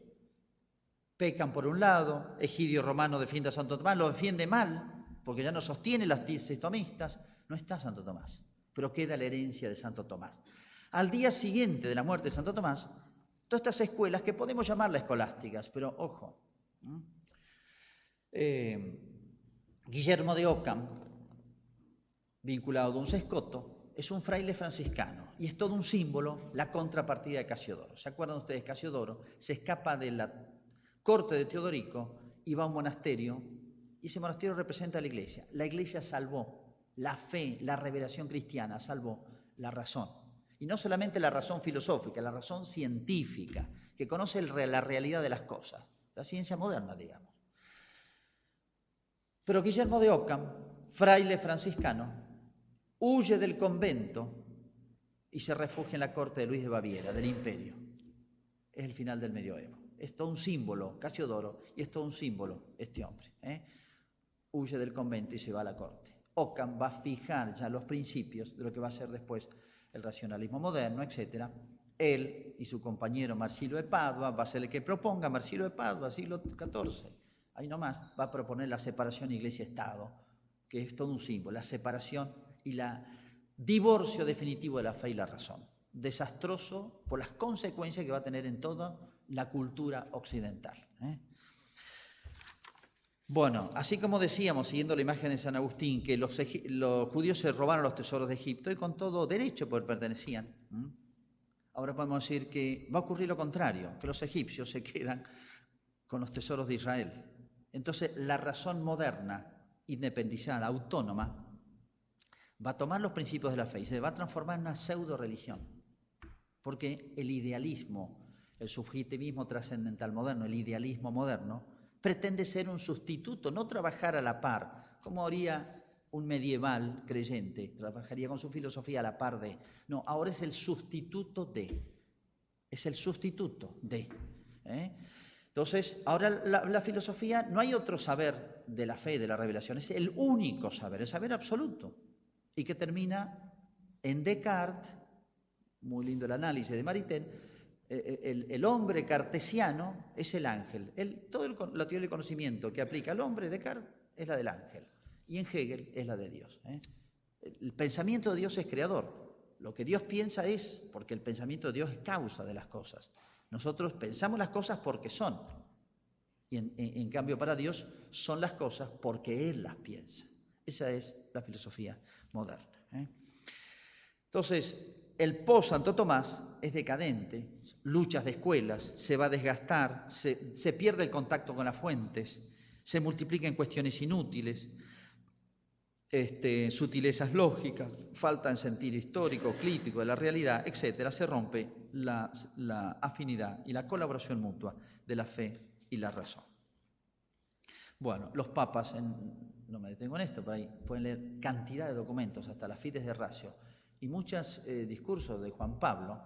Pecan por un lado, Egidio Romano defiende a Santo Tomás, lo defiende mal, porque ya no sostiene las tesis tomistas, no está Santo Tomás, pero queda la herencia de Santo Tomás. Al día siguiente de la muerte de Santo Tomás, todas estas escuelas que podemos llamarlas escolásticas, pero ojo, Guillermo de Occam, vinculado a Duns Scoto, es un fraile franciscano y es todo un símbolo, la contrapartida de Casiodoro. ¿Se acuerdan ustedes? Casiodoro se escapa de la corte de Teodorico y va a un monasterio y ese monasterio representa a la iglesia. La iglesia salvó la fe, la revelación cristiana, salvó la razón. Y no solamente la razón filosófica, la razón científica, que conoce la realidad de las cosas, la ciencia moderna, digamos. Pero Guillermo de Occam, fraile franciscano, huye del convento y se refugia en la corte de Luis de Baviera, del imperio. Es el final del medioevo. Es todo un símbolo, Casiodoro, y es todo un símbolo este hombre. Huye del convento y se va a la corte. Occam va a fijar ya los principios de lo que va a ser después el racionalismo moderno, etc. Él y su compañero Marsilio de Padua, va a ser el que proponga, Marsilio de Padua, siglo XIV, ahí nomás, va a proponer la separación iglesia-estado, que es todo un símbolo, la separación y el divorcio definitivo de la fe y la razón. Desastroso por las consecuencias que va a tener en toda la cultura occidental. Bueno, así como decíamos, siguiendo la imagen de San Agustín, que los judíos se robaron los tesoros de Egipto y con todo derecho porque pertenecían. Ahora podemos decir que va a ocurrir lo contrario, que los egipcios se quedan con los tesoros de Israel. Entonces, la razón moderna, independizada, autónoma, va a tomar los principios de la fe y se va a transformar en una pseudo-religión. Porque el idealismo, el subjetivismo trascendental moderno, el idealismo moderno, pretende ser un sustituto, no trabajar a la par, como haría un medieval creyente, trabajaría con su filosofía a la par de. No, ahora es el sustituto de. Es el sustituto de. Entonces, ahora la filosofía, no hay otro saber de la fe, de la revelación, es el único saber, el saber absoluto. Y que termina en Descartes, muy lindo el análisis de Maritain, el hombre cartesiano es el ángel. Toda la teoría del conocimiento que aplica al hombre, Descartes, es la del ángel. Y en Hegel es la de Dios. El pensamiento de Dios es creador. Lo que Dios piensa es, porque el pensamiento de Dios es causa de las cosas. Nosotros pensamos las cosas porque son. Y en cambio para Dios son las cosas porque Él las piensa. Esa es la filosofía moderna. Entonces, el post-Santo Tomás es decadente, luchas de escuelas, se va a desgastar, se pierde el contacto con las fuentes, se multiplica en cuestiones inútiles, sutilezas lógicas, falta en sentido histórico, crítico de la realidad, etc. Se rompe la afinidad y la colaboración mutua de la fe y la razón. Bueno, los papas, no me detengo en esto, pero ahí pueden leer cantidad de documentos, hasta las Fides de Ratio, y muchos discursos de Juan Pablo,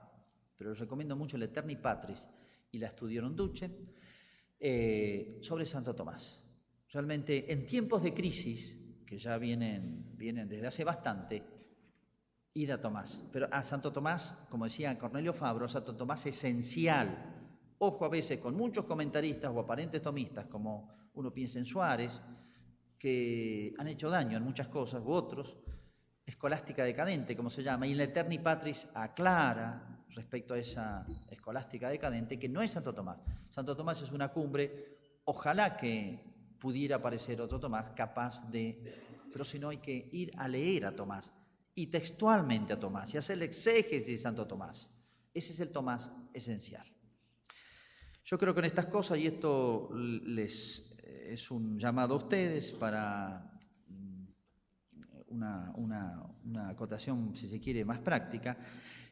pero les recomiendo mucho el Eterni Patris y la Studiorum Duce, sobre Santo Tomás. Realmente, en tiempos de crisis, que ya vienen desde hace bastante, id a Tomás. Pero a Santo Tomás, como decía Cornelio Fabro, Santo Tomás esencial. Ojo a veces con muchos comentaristas o aparentes tomistas, como uno piensa en Suárez, que han hecho daño en muchas cosas, u otros, escolástica decadente, como se llama, y el Eterni Patris aclara respecto a esa escolástica decadente que no es Santo Tomás. Santo Tomás es una cumbre, ojalá que pudiera aparecer otro Tomás capaz de, pero si no hay que ir a leer a Tomás, y textualmente a Tomás, y hacer el exégesis de Santo Tomás. Ese es el Tomás esencial. Yo creo que en estas cosas, y esto les es un llamado a ustedes para una acotación, si se quiere, más práctica,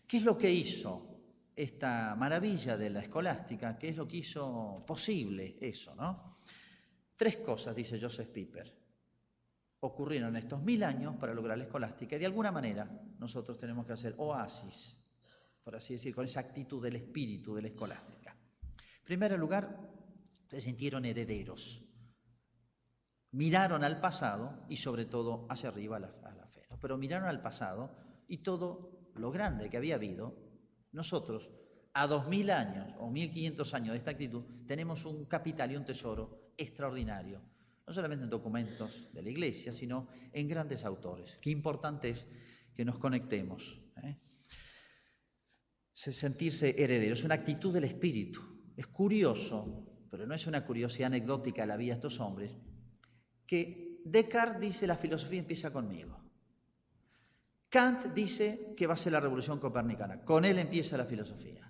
¿qué es lo que hizo esta maravilla de la escolástica? ¿Qué es lo que hizo posible eso, no? 3 cosas, dice Joseph Pieper, ocurrieron estos 1000 años para lograr la escolástica, y de alguna manera nosotros tenemos que hacer oasis, por así decir, con esa actitud del espíritu de la escolástica. En primer lugar, se sintieron herederos. Miraron al pasado y sobre todo hacia arriba a la fe, ¿no? Pero miraron al pasado y todo lo grande que había habido. Nosotros, a 2000 años o 1500 años de esta actitud, tenemos un capital y un tesoro extraordinario, no solamente en documentos de la Iglesia, sino en grandes autores. Qué importante es que nos conectemos. Sentirse heredero es una actitud del espíritu. Es curioso, pero no es una curiosidad anecdótica de la vida de estos hombres, que Descartes dice la filosofía empieza conmigo. Kant dice que va a ser la revolución copernicana, con él empieza la filosofía.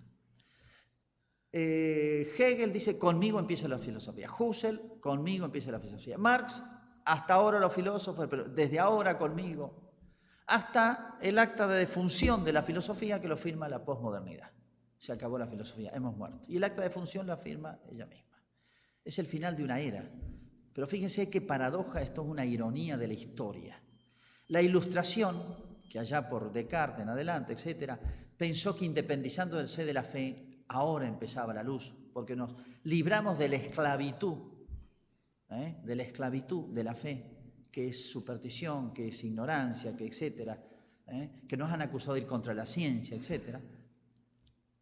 Hegel dice conmigo empieza la filosofía. Husserl, conmigo empieza la filosofía. Marx, hasta ahora los filósofos, pero desde ahora conmigo. Hasta el acta de defunción de la filosofía que lo firma la posmodernidad. Se acabó la filosofía, hemos muerto. Y el acta de defunción la firma ella misma. Es el final de una era. Pero fíjense qué paradoja, esto es una ironía de la historia. La Ilustración, que allá por Descartes en adelante, etcétera, pensó que independizando del ser de la fe, ahora empezaba la luz, porque nos libramos de la esclavitud de la fe, que es superstición, que es ignorancia, que etcétera, que nos han acusado de ir contra la ciencia, etcétera.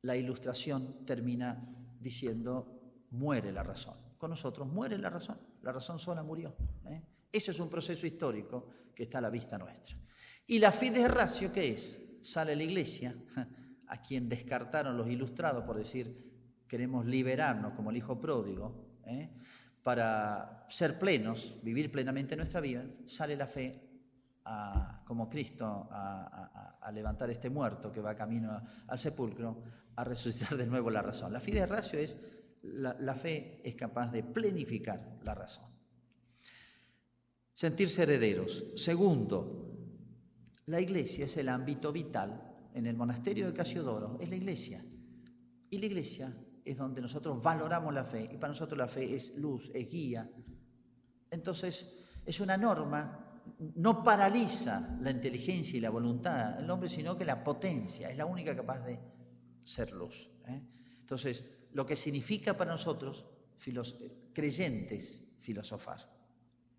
La Ilustración termina diciendo, muere la razón. Con nosotros muere la razón sola murió. Eso es un proceso histórico que está a la vista nuestra. ¿Y la Fides Ratio qué es? Sale la Iglesia, a quien descartaron los ilustrados por decir, queremos liberarnos como el hijo pródigo, para ser plenos, vivir plenamente nuestra vida, sale la fe como Cristo a levantar este muerto que va camino al sepulcro, a resucitar de nuevo la razón. La Fides Ratio es, la fe es capaz de plenificar la razón. Sentirse herederos. Segundo, la Iglesia es el ámbito vital. En el monasterio de Casiodoro es la Iglesia. Y la Iglesia es donde nosotros valoramos la fe. Y para nosotros la fe es luz, es guía. Entonces, es una norma, no paraliza la inteligencia y la voluntad del hombre, sino que la potencia. Es la única capaz de ser luz. Entonces, lo que significa para nosotros, creyentes, filosofar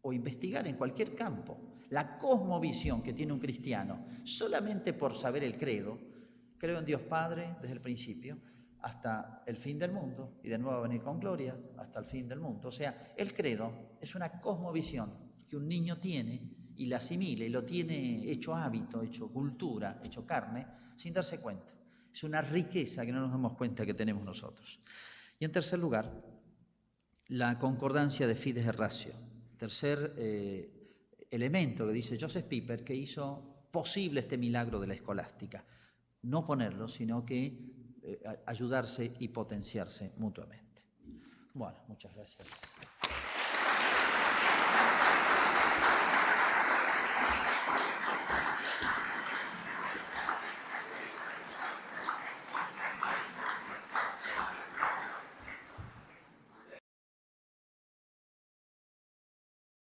o investigar en cualquier campo. La cosmovisión que tiene un cristiano, solamente por saber el credo, creo en Dios Padre desde el principio, hasta el fin del mundo, y de nuevo a venir con gloria, hasta el fin del mundo. O sea, el credo es una cosmovisión que un niño tiene y la asimila y lo tiene hecho hábito, hecho cultura, hecho carne, sin darse cuenta. Es una riqueza que no nos damos cuenta que tenemos nosotros. Y en tercer lugar, la concordancia de fides et ratio. Tercer elemento que dice Joseph Pieper, que hizo posible este milagro de la escolástica. No ponerlo, sino que ayudarse y potenciarse mutuamente. Bueno, muchas gracias.